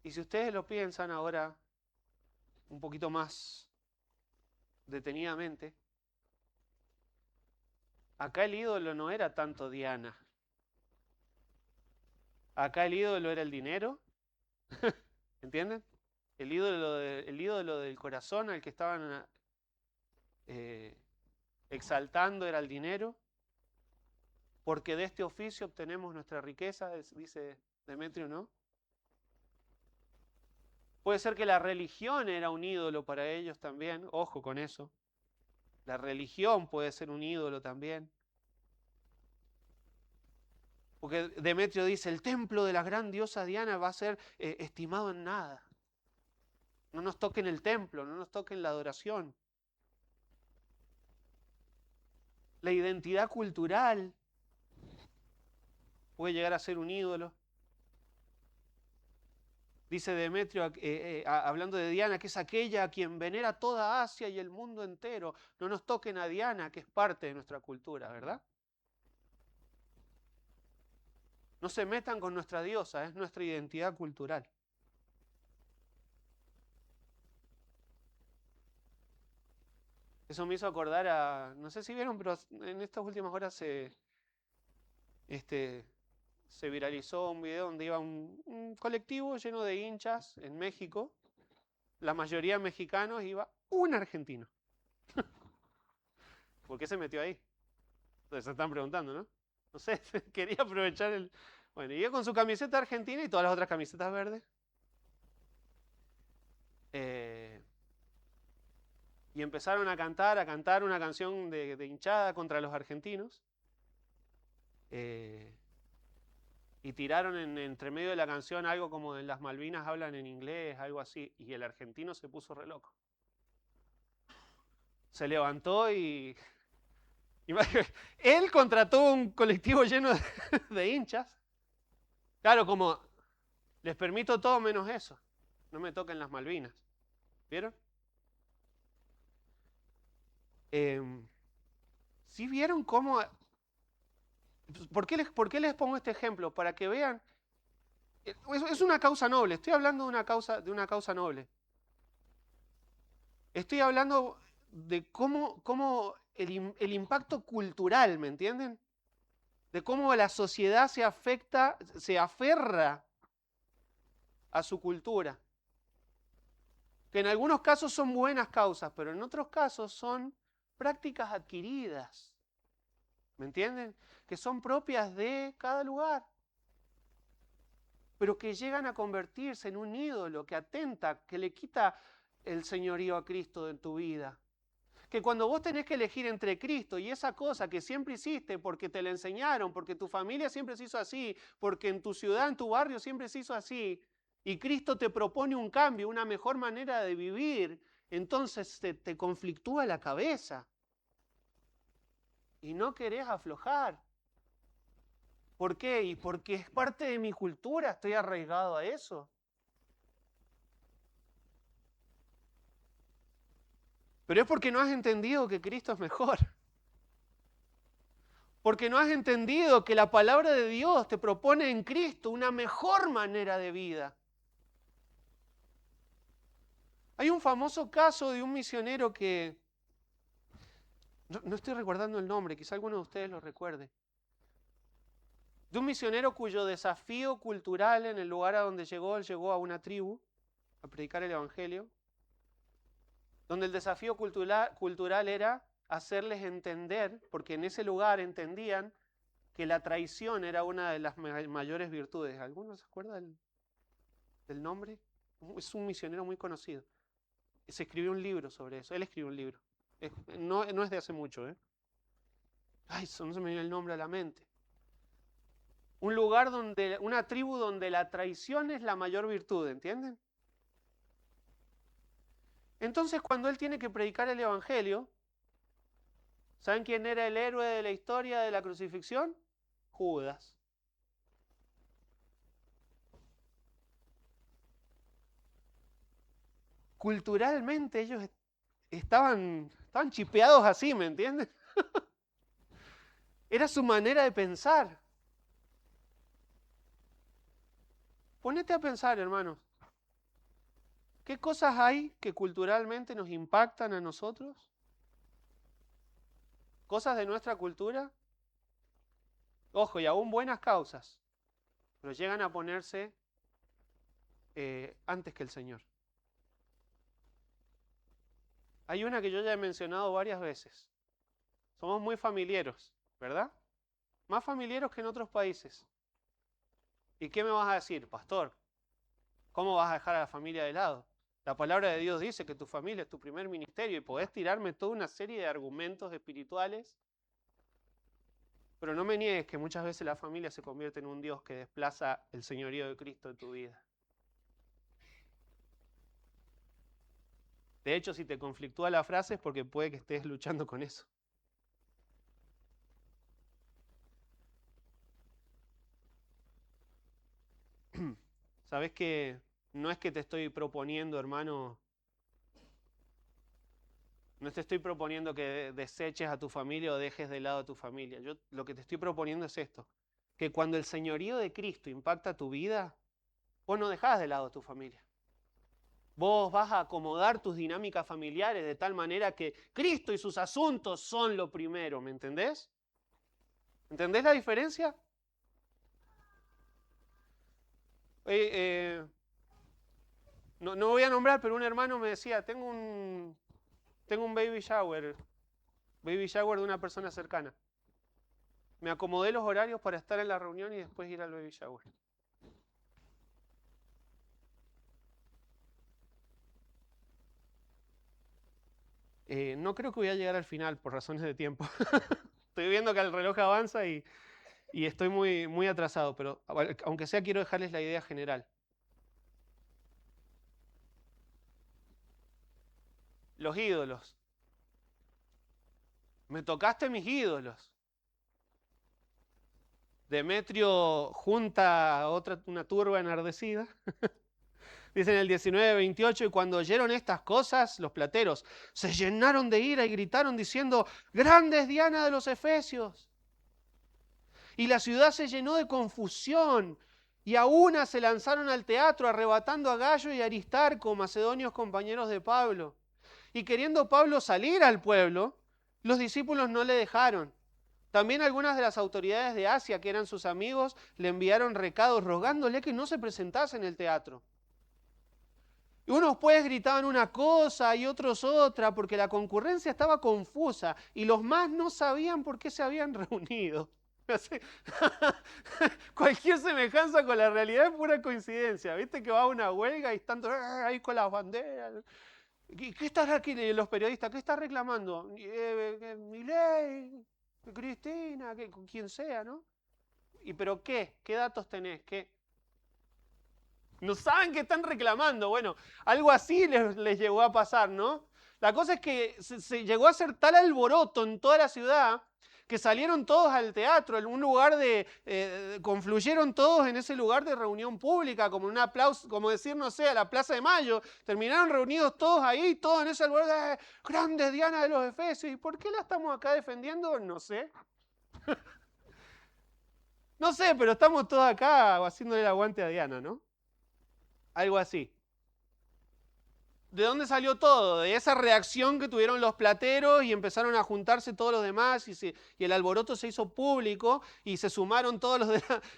Y si ustedes lo piensan ahora un poquito más detenidamente, acá el ídolo no era tanto Diana. Acá el ídolo era el dinero. ¿Entienden? El ídolo del corazón al que estaban eh, exaltando era el dinero. Porque de este oficio obtenemos nuestra riqueza, dice Demetrio, ¿no? Puede ser que la religión era un ídolo para ellos también, ojo con eso. La religión puede ser un ídolo también. Porque Demetrio dice, el templo de la gran diosa Diana va a ser estimado en nada. No nos toquen el templo, no nos toquen la adoración. La identidad cultural puede llegar a ser un ídolo. Dice Demetrio, hablando de Diana, que es aquella a quien venera toda Asia y el mundo entero. No nos toquen a Diana, que es parte de nuestra cultura, ¿verdad? No se metan con nuestra diosa, es nuestra identidad cultural. Eso me hizo acordar a, no sé si vieron, pero en estas últimas horas se viralizó un video donde iba un colectivo lleno de hinchas en México, la mayoría mexicanos, iba un argentino. ¿Por qué se metió ahí? Entonces se están preguntando, ¿no? No sé, quería aprovechar el... Bueno, iba con su camiseta argentina y todas las otras camisetas verdes. Y empezaron a cantar una canción de hinchada contra los argentinos. Y tiraron entre medio de la canción algo como en las Malvinas hablan en inglés, algo así. Y el argentino se puso re loco. Se levantó y él contrató un colectivo lleno de hinchas. Claro, como les permito todo menos eso. No me toquen las Malvinas. ¿Vieron? ¿Sí vieron cómo? ¿Por qué les pongo este ejemplo? Para que vean. Es una causa noble. Estoy hablando de una causa noble. Estoy hablando de cómo el impacto cultural, ¿me entienden? De cómo la sociedad se aferra a su cultura. Que en algunos casos son buenas causas, pero en otros casos son prácticas adquiridas. ¿Me entienden? Que son propias de cada lugar, pero que llegan a convertirse en un ídolo que atenta, que le quita el señorío a Cristo en tu vida. Que cuando vos tenés que elegir entre Cristo y esa cosa que siempre hiciste porque te la enseñaron, porque tu familia siempre se hizo así, porque en tu ciudad, en tu barrio siempre se hizo así, y Cristo te propone un cambio, una mejor manera de vivir, entonces te conflictúa la cabeza y no querés aflojar. ¿Por qué? Y porque es parte de mi cultura, estoy arraigado a eso. Pero es porque no has entendido que Cristo es mejor. Porque no has entendido que la palabra de Dios te propone en Cristo una mejor manera de vida. Hay un famoso caso de un misionero que, no estoy recordando el nombre, quizá alguno de ustedes lo recuerde, de un misionero cuyo desafío cultural en el lugar a donde llegó, él llegó a una tribu a predicar el Evangelio, donde el desafío cultural era hacerles entender, porque en ese lugar entendían que la traición era una de las mayores virtudes. ¿Alguno se acuerda del nombre? Es un misionero muy conocido. Se escribió un libro sobre eso. Él escribió un libro. No es de hace mucho, ¿eh? Ay, no se me viene el nombre a la mente. Un lugar una tribu donde la traición es la mayor virtud, ¿entienden? Entonces, cuando él tiene que predicar el Evangelio, ¿saben quién era el héroe de la historia de la crucifixión? Judas. Culturalmente ellos estaban chipeados así, ¿me entiendes? Era su manera de pensar. Ponete a pensar, hermanos. ¿Qué cosas hay que culturalmente nos impactan a nosotros? ¿Cosas de nuestra cultura? Ojo, y aún buenas causas, pero llegan a ponerse antes que el Señor. Hay una que yo ya he mencionado varias veces. Somos muy familiares, ¿verdad? Más familiares que en otros países. ¿Y qué me vas a decir, pastor? ¿Cómo vas a dejar a la familia de lado? La palabra de Dios dice que tu familia es tu primer ministerio y podés tirarme toda una serie de argumentos espirituales, pero no me niegues que muchas veces la familia se convierte en un Dios que desplaza el señorío de Cristo en tu vida. De hecho, si te conflictúa la frase es porque puede que estés luchando con eso. Sabes que no es que te estoy proponiendo, hermano, no te estoy proponiendo que deseches a tu familia o dejes de lado a tu familia. Yo lo que te estoy proponiendo es esto, que cuando el señorío de Cristo impacta tu vida, vos no dejás de lado a tu familia. Vos vas a acomodar tus dinámicas familiares de tal manera que Cristo y sus asuntos son lo primero, ¿me entendés? ¿Entendés la diferencia? No voy a nombrar, pero un hermano me decía, tengo un baby shower de una persona cercana. Me acomodé los horarios para estar en la reunión y después ir al baby shower. No creo que voy a llegar al final por razones de tiempo. Estoy viendo que el reloj avanza y estoy muy atrasado, pero aunque sea quiero dejarles la idea general. Los ídolos. Me tocaste mis ídolos. Demetrio junta a una turba enardecida. Dice en el 19:28, y cuando oyeron estas cosas, los plateros se llenaron de ira y gritaron diciendo, ¡grande es Diana de los Efesios! Y la ciudad se llenó de confusión, y a una se lanzaron al teatro, arrebatando a Gallo y Aristarco, macedonios compañeros de Pablo. Y queriendo Pablo salir al pueblo, los discípulos no le dejaron. También algunas de las autoridades de Asia, que eran sus amigos, le enviaron recados rogándole que no se presentase en el teatro. Y unos pues gritaban una cosa y otros otra, porque la concurrencia estaba confusa y los más no sabían por qué se habían reunido. Cualquier semejanza con la realidad es pura coincidencia. ¿Viste que va a una huelga y están todos ahí con las banderas? ¿Qué están aquí los periodistas? ¿Qué están reclamando? Milei, Cristina, quien sea, ¿no? ¿Pero qué? ¿Qué datos tenés? ¿Qué? No saben qué están reclamando. Bueno, algo así les llegó a pasar, ¿no? La cosa es que se llegó a hacer tal alboroto en toda la ciudad que salieron todos al teatro, en un lugar confluyeron todos en ese lugar de reunión pública, como un aplauso, como decir, no sé, a la Plaza de Mayo. Terminaron reunidos todos ahí, todos en ese lugar, grande Diana de los Efesios. ¿Y por qué la estamos acá defendiendo? No sé. No sé, pero estamos todos acá haciéndole el aguante a Diana, ¿no? Algo así. ¿De dónde salió todo? De esa reacción que tuvieron los plateros y empezaron a juntarse todos los demás y el alboroto se hizo público y se sumaron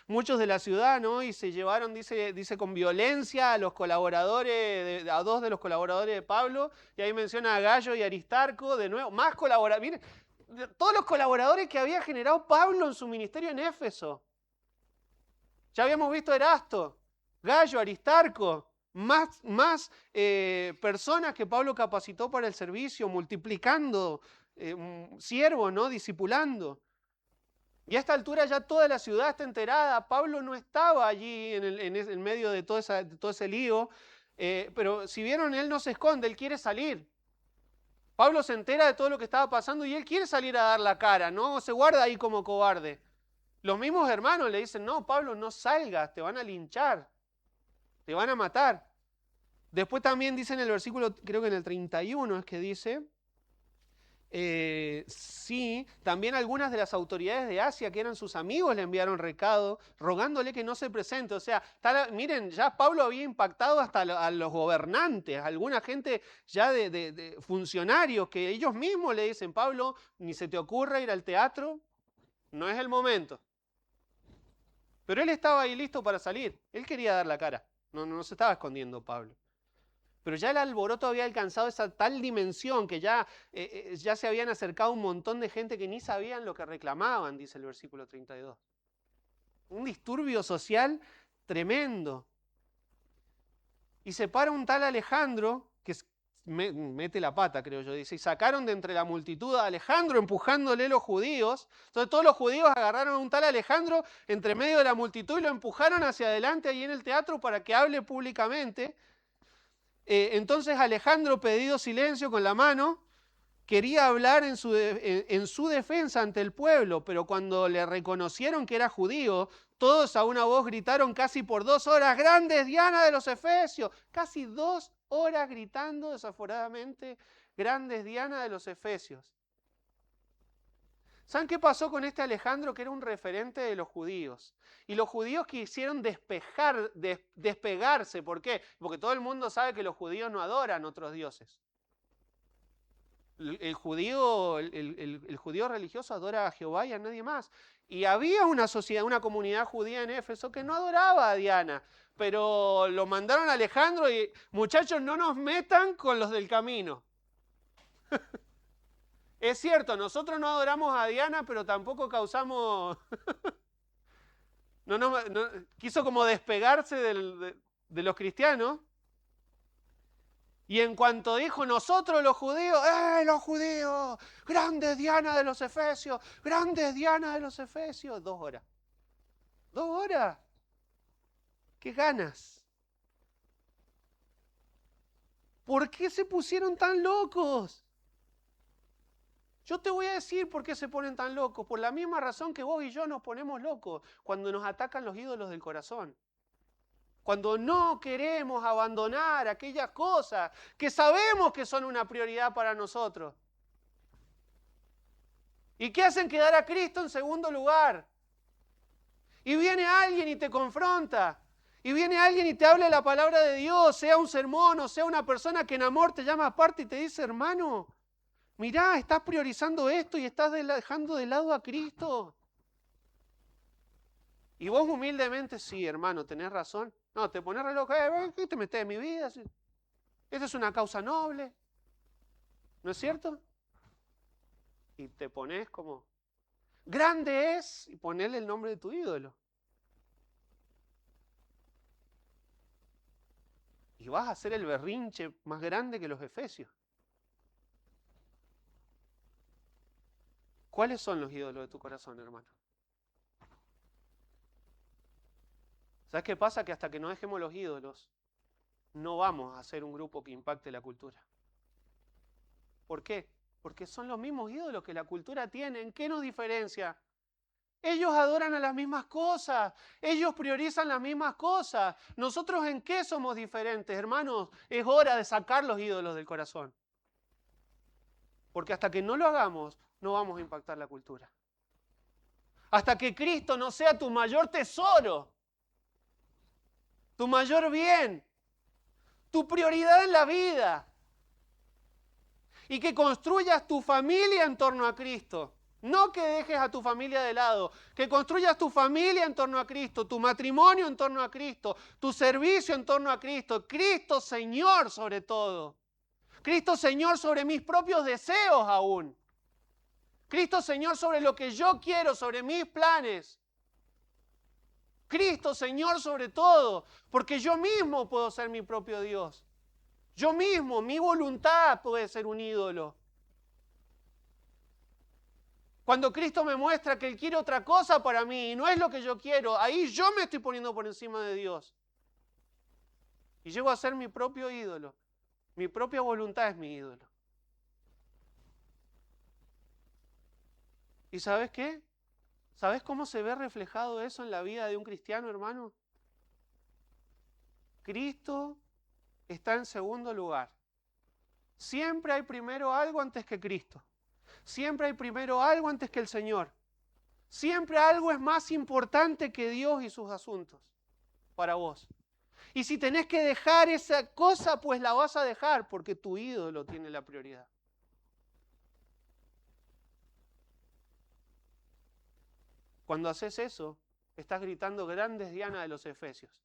muchos de la ciudad, ¿no? Y se llevaron, dice con violencia a los colaboradores, a dos de los colaboradores de Pablo, y ahí menciona a Gallo y Aristarco, de nuevo, más colaboradores. Miren, todos los colaboradores que había generado Pablo en su ministerio en Éfeso. Ya habíamos visto a Erasto, Gallo, Aristarco. Más personas que Pablo capacitó para el servicio, multiplicando siervos, ¿no? Discipulando. Y a esta altura ya toda la ciudad está enterada. Pablo no estaba allí en medio de todo ese lío, pero si vieron, él no se esconde, él quiere salir. Pablo se entera de todo lo que estaba pasando y él quiere salir a dar la cara, no se guarda ahí como cobarde. Los mismos hermanos le dicen, no, Pablo, no salgas, te van a linchar. Te van a matar. Después también dice en el versículo, creo que en el 31 es que dice, sí, también algunas de las autoridades de Asia que eran sus amigos le enviaron recado rogándole que no se presente. O sea, miren, ya Pablo había impactado hasta a los gobernantes, alguna gente ya de funcionarios que ellos mismos le dicen, Pablo, ni se te ocurra ir al teatro, no es el momento. Pero él estaba ahí listo para salir, él quería dar la cara. No se estaba escondiendo Pablo. Pero ya el alboroto había alcanzado esa tal dimensión que ya se habían acercado un montón de gente que ni sabían lo que reclamaban, dice el versículo 32. Un disturbio social tremendo. Y se para un tal Alejandro, que mete la pata, creo yo, dice, y sacaron de entre la multitud a Alejandro empujándole los judíos. Entonces todos los judíos agarraron a un tal Alejandro entre medio de la multitud y lo empujaron hacia adelante ahí en el teatro para que hable públicamente. Entonces Alejandro, pedido silencio con la mano, quería hablar en su defensa ante el pueblo, pero cuando le reconocieron que era judío, todos a una voz gritaron casi por 2 horas, ¡grande es Diana de los Efesios! Casi 2 horas gritando desaforadamente, ¡grande es Diana de los Efesios! ¿Saben qué pasó con este Alejandro, que era un referente de los judíos? Y los judíos quisieron despegarse. ¿Por qué? Porque todo el mundo sabe que los judíos no adoran otros dioses. El judío religioso adora a Jehová y a nadie más. Y había una sociedad, una comunidad judía en Éfeso que no adoraba a Diana. Pero lo mandaron a Alejandro y, muchachos, no nos metan con los del camino. Es cierto, nosotros no adoramos a Diana, pero tampoco causamos... quiso como despegarse de los cristianos. Y en cuanto dijo, nosotros los judíos, los judíos! ¡Grandes Diana de los Efesios! ¡Grandes Diana de los Efesios! 2 horas. 2 horas. ¡Qué ganas! ¿Por qué se pusieron tan locos? Yo te voy a decir por qué se ponen tan locos. Por la misma razón que vos y yo nos ponemos locos cuando nos atacan los ídolos del corazón. Cuando no queremos abandonar aquellas cosas que sabemos que son una prioridad para nosotros. ¿Y qué hacen? Quedar a Cristo en segundo lugar. Y viene alguien y te confronta. Y viene alguien y te habla la palabra de Dios, sea un sermón o sea una persona que en amor te llama aparte y te dice, hermano, mirá, estás priorizando esto y estás dejando de lado a Cristo. Y vos humildemente, sí, hermano, tenés razón. No, te pones re loco, ¿qué te metés en mi vida? Esta es una causa noble. ¿No es cierto? Y te pones como, grande es, y ponerle el nombre de tu ídolo. Y vas a hacer el berrinche más grande que los efesios. ¿Cuáles son los ídolos de tu corazón, hermano? ¿Sabes qué pasa? Que hasta que no dejemos los ídolos, no vamos a hacer un grupo que impacte la cultura. ¿Por qué? Porque son los mismos ídolos que la cultura tiene. ¿En qué nos diferencia? Ellos adoran a las mismas cosas. Ellos priorizan las mismas cosas. ¿Nosotros en qué somos diferentes, hermanos? Es hora de sacar los ídolos del corazón. Porque hasta que no lo hagamos, no vamos a impactar la cultura. Hasta que Cristo no sea tu mayor tesoro, tu mayor bien, tu prioridad en la vida. Y que construyas tu familia en torno a Cristo. No que dejes a tu familia de lado, que construyas tu familia en torno a Cristo, tu matrimonio en torno a Cristo, tu servicio en torno a Cristo. Cristo Señor sobre todo. Cristo Señor sobre mis propios deseos aún. Cristo Señor sobre lo que yo quiero, sobre mis planes. Cristo Señor sobre todo, porque yo mismo puedo ser mi propio Dios. Yo mismo, mi voluntad puede ser un ídolo. Cuando Cristo me muestra que Él quiere otra cosa para mí y no es lo que yo quiero, ahí yo me estoy poniendo por encima de Dios. Y llego a ser mi propio ídolo. Mi propia voluntad es mi ídolo. ¿Y sabes qué? ¿Sabes cómo se ve reflejado eso en la vida de un cristiano, hermano? Cristo está en segundo lugar. Siempre hay primero algo antes que Cristo. Siempre hay primero algo antes que el Señor. Siempre algo es más importante que Dios y sus asuntos para vos. Y si tenés que dejar esa cosa, pues la vas a dejar porque tu ídolo tiene la prioridad. Cuando haces eso, estás gritando grandes Diana de los Efesios.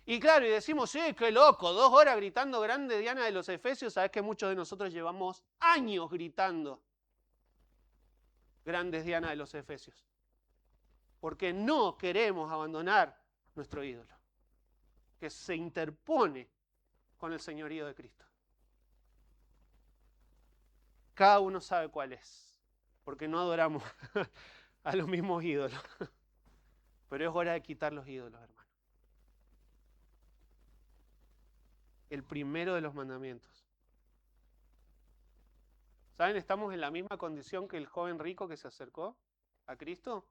Y claro, y decimos, sí, qué loco, 2 horas gritando grande Diana de los Efesios. Sabés que muchos de nosotros llevamos años gritando grandes Diana de los Efesios. Porque no queremos abandonar nuestro ídolo, que se interpone con el señorío de Cristo. Cada uno sabe cuál es, porque no adoramos a los mismos ídolos. Pero es hora de quitar los ídolos, hermano. El primero de los mandamientos. ¿Saben? Estamos en la misma condición que el joven rico que se acercó a Cristo.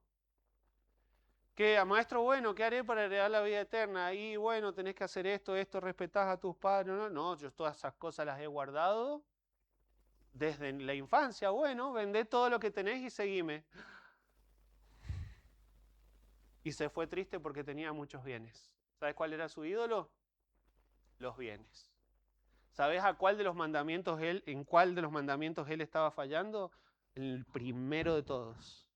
Que, maestro, bueno, ¿qué haré para heredar la vida eterna? Ahí, bueno, tenés que hacer esto, respetás a tus padres. No, yo todas esas cosas las he guardado Desde la infancia, bueno, vendé todo lo que tenés y seguime. Y se fue triste porque tenía muchos bienes. ¿Sabes cuál era su ídolo? Los bienes. ¿Sabes a cuál de los mandamientos en cuál de los mandamientos él estaba fallando? El primero de todos.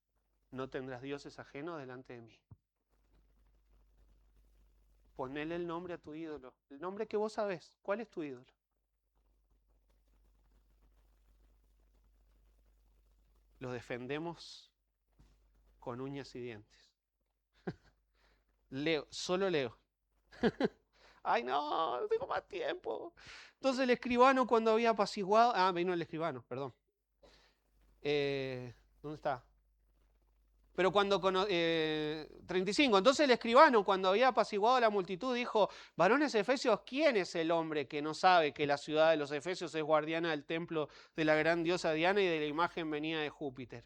No tendrás dioses ajenos delante de mí. Ponele el nombre a tu ídolo. El nombre que vos sabés. ¿Cuál es tu ídolo? Lo defendemos con uñas y dientes. Leo, solo leo. Ay, no tengo más tiempo. Entonces el escribano cuando había apaciguado... vino el escribano, perdón. ¿Dónde está? Pero cuando... 35. Entonces el escribano cuando había apaciguado a la multitud dijo, varones efesios, ¿quién es el hombre que no sabe que la ciudad de los efesios es guardiana del templo de la gran diosa Diana y de la imagen venida de Júpiter?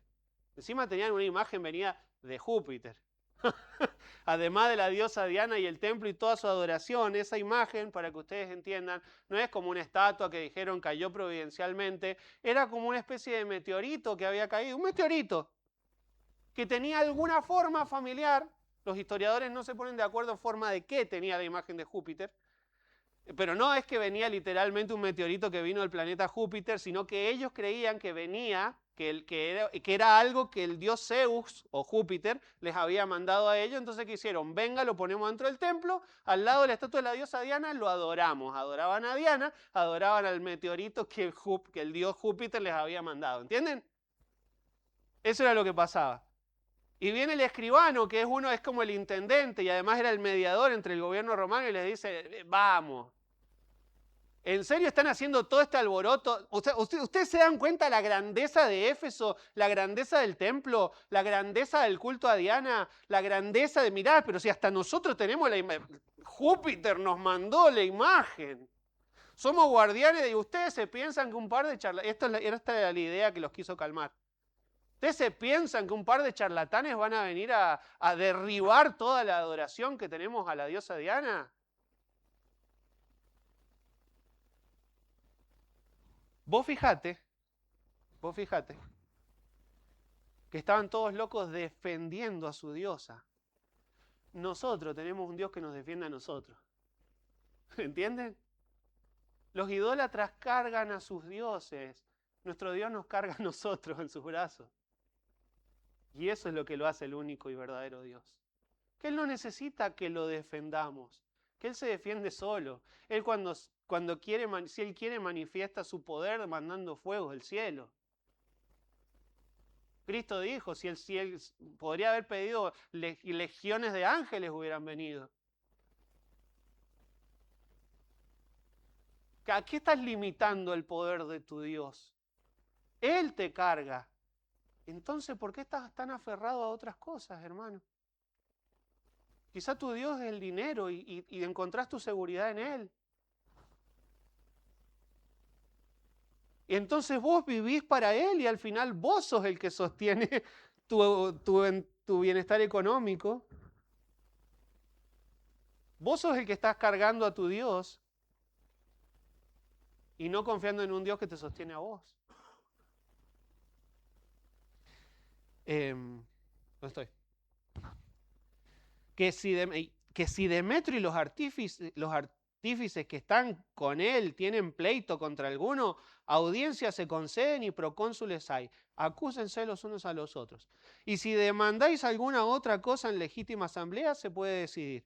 Encima tenían una imagen venida de Júpiter. Además de la diosa Diana y el templo y toda su adoración, esa imagen, para que ustedes entiendan, no es como una estatua que dijeron cayó providencialmente, era como una especie de meteorito que había caído, un meteorito que tenía alguna forma familiar. Los historiadores no se ponen de acuerdo en forma de qué tenía la imagen de Júpiter, pero no es que venía literalmente un meteorito que vino del planeta Júpiter, sino que ellos creían que venía, que era algo que el dios Zeus o Júpiter les había mandado a ellos. Entonces, ¿qué hicieron? Venga, lo ponemos dentro del templo, al lado de la estatua de la diosa Diana, lo adoramos. Adoraban a Diana, adoraban al meteorito que el dios Júpiter les había mandado. ¿Entienden? Eso era lo que pasaba. Y viene el escribano, que es como el intendente y además era el mediador entre el gobierno romano y les dice, vamos. ¿En serio están haciendo todo este alboroto? ¿Ustedes se dan cuenta la grandeza de Éfeso, la grandeza del templo, la grandeza del culto a Diana, la grandeza de, mirá, pero si hasta nosotros tenemos la imagen, Júpiter nos mandó la imagen. Somos guardianes y ustedes se piensan que un par de charlatanes, esta era la idea que los quiso calmar. ¿Ustedes se piensan que un par de charlatanes van a venir a derribar toda la adoración que tenemos a la diosa Diana? Vos fijate que estaban todos locos defendiendo a su diosa. Nosotros tenemos un Dios que nos defiende a nosotros. ¿Entienden? Los idólatras cargan a sus dioses. Nuestro Dios nos carga a nosotros en sus brazos. Y eso es lo que lo hace el único y verdadero Dios. Que Él no necesita que lo defendamos. Que Él se defiende solo. Él cuando quiere, si Él quiere, manifiesta su poder mandando fuego del cielo. Cristo dijo, si él podría haber pedido, legiones de ángeles hubieran venido. ¿A qué estás limitando el poder de tu Dios? Él te carga. Entonces, ¿por qué estás tan aferrado a otras cosas, hermano? Quizá tu Dios es el dinero y encontrás tu seguridad en Él. Y entonces vos vivís para Él y al final vos sos el que sostiene tu bienestar económico. Vos sos el que estás cargando a tu Dios y no confiando en un Dios que te sostiene a vos. ¿Dónde estoy? Que si Demetrio y los artífices que están con él tienen pleito contra alguno, audiencias se conceden y procónsules hay. Acúsense los unos a los otros. Y si demandáis alguna otra cosa en legítima asamblea, se puede decidir.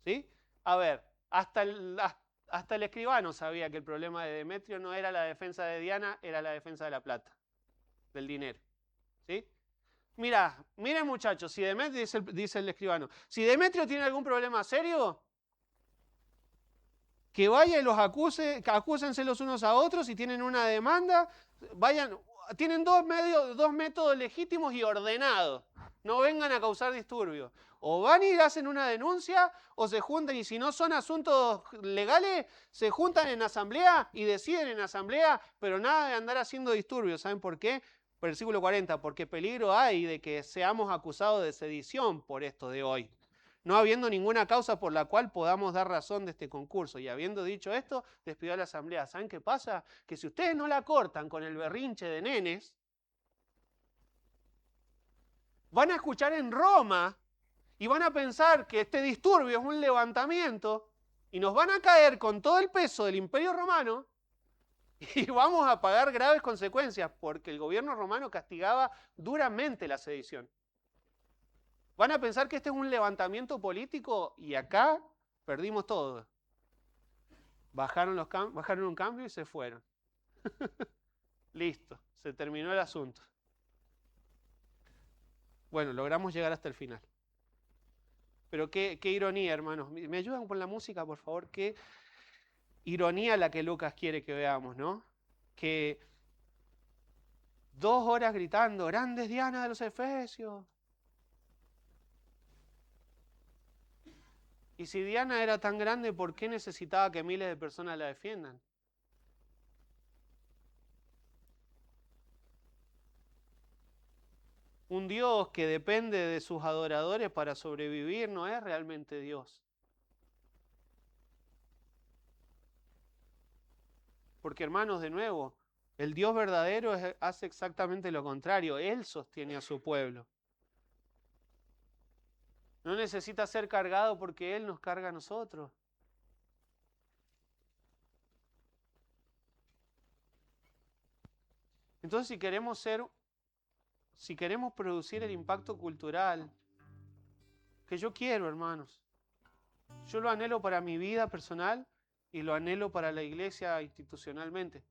¿Sí? A ver, hasta el escribano sabía que el problema de Demetrio no era la defensa de Diana, era la defensa de la plata, del dinero. ¿Sí? Miren muchachos, si Demetrio, dice el escribano, si Demetrio tiene algún problema serio, que vaya y los acúsense los unos a otros, si tienen una demanda, tienen dos métodos legítimos y ordenados, no vengan a causar disturbios. O van y hacen una denuncia, o se juntan, y si no son asuntos legales, se juntan en asamblea y deciden en asamblea, pero nada de andar haciendo disturbios. ¿Saben por qué? Versículo 40, porque peligro hay de que seamos acusados de sedición por esto de hoy. no habiendo ninguna causa por la cual podamos dar razón de este concurso. Y habiendo dicho esto, despidió a la asamblea. ¿Saben qué pasa? Que si ustedes no la cortan con el berrinche de nenes, van a escuchar en Roma y van a pensar que este disturbio es un levantamiento y nos van a caer con todo el peso del Imperio Romano y vamos a pagar graves consecuencias porque el gobierno romano castigaba duramente la sedición. Van a pensar que este es un levantamiento político y acá perdimos todo. Bajaron un cambio y se fueron. Listo, se terminó el asunto. Bueno, logramos llegar hasta el final. Pero qué ironía, hermanos. ¿Me ayudan con la música, por favor? Qué ironía la que Lucas quiere que veamos, ¿no? Que 2 horas gritando, grandes Diana de los Efesios. Y si Diana era tan grande, ¿por qué necesitaba que miles de personas la defiendan? Un Dios que depende de sus adoradores para sobrevivir no es realmente Dios. Porque hermanos, de nuevo, el Dios verdadero hace exactamente lo contrario. Él sostiene a su pueblo. No necesita ser cargado porque Él nos carga a nosotros. Entonces, si queremos producir el impacto cultural que yo quiero, hermanos, yo lo anhelo para mi vida personal y lo anhelo para la iglesia institucionalmente.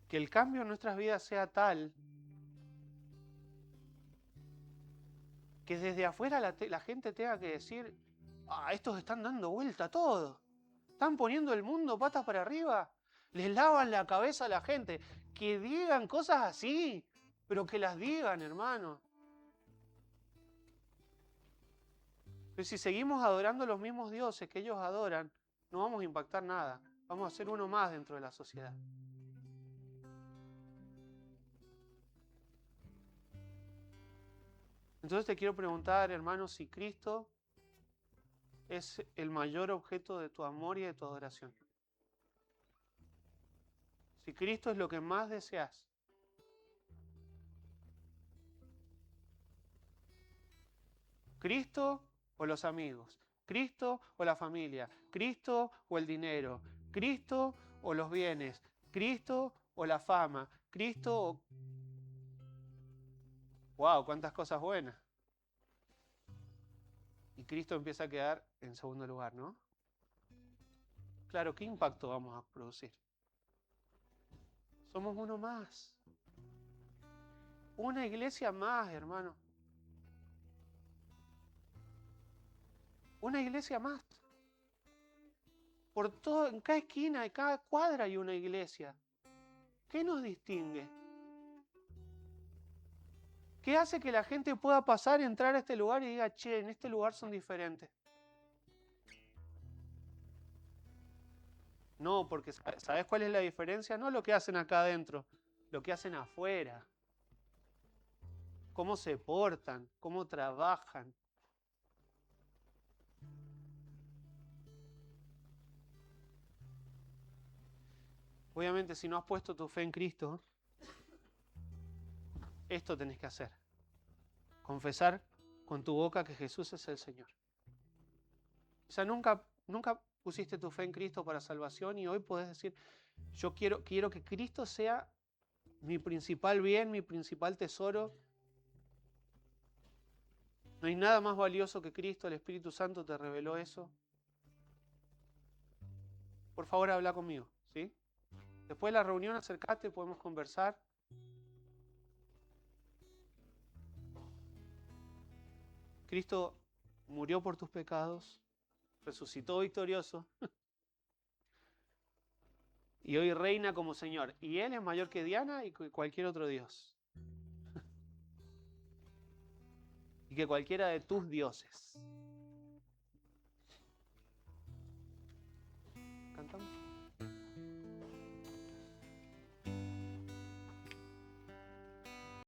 Que el cambio en nuestras vidas sea tal que desde afuera la gente tenga que decir, estos están dando vuelta a todo. Están poniendo el mundo patas para arriba. Les lavan la cabeza a la gente. Que digan cosas así, pero que las digan, hermano. Pero si seguimos adorando los mismos dioses que ellos adoran, no vamos a impactar nada. Vamos a ser uno más dentro de la sociedad. Entonces te quiero preguntar, hermano, si Cristo es el mayor objeto de tu amor y de tu adoración. Si Cristo es lo que más deseas. ¿Cristo o los amigos? ¿Cristo o la familia? ¿Cristo o el dinero? ¿Cristo o los bienes? ¿Cristo o la fama? ¿Cristo o... ¡Wow! ¡Cuántas cosas buenas! Y Cristo empieza a quedar en segundo lugar, ¿no? Claro, ¿qué impacto vamos a producir? Somos uno más. Una iglesia más, hermano. Una iglesia más. Por todo, en cada esquina, en cada cuadra hay una iglesia. ¿Qué nos distingue? ¿Qué hace que la gente pueda pasar, entrar a este lugar y diga, che, en este lugar son diferentes? No, porque ¿sabes cuál es la diferencia? No lo que hacen acá adentro, lo que hacen afuera. Cómo se portan, cómo trabajan. Obviamente, si no has puesto tu fe en Cristo, esto tenés que hacer. Confesar con tu boca que Jesús es el Señor. O sea, nunca pusiste tu fe en Cristo para salvación y hoy podés decir, yo quiero que Cristo sea mi principal bien, mi principal tesoro. No hay nada más valioso que Cristo, el Espíritu Santo te reveló eso. Por favor, habla conmigo, ¿sí? Después de la reunión, acércate, podemos conversar. Cristo murió por tus pecados, resucitó victorioso y hoy reina como Señor. Y Él es mayor que Diana y que cualquier otro Dios. Y que cualquiera de tus dioses.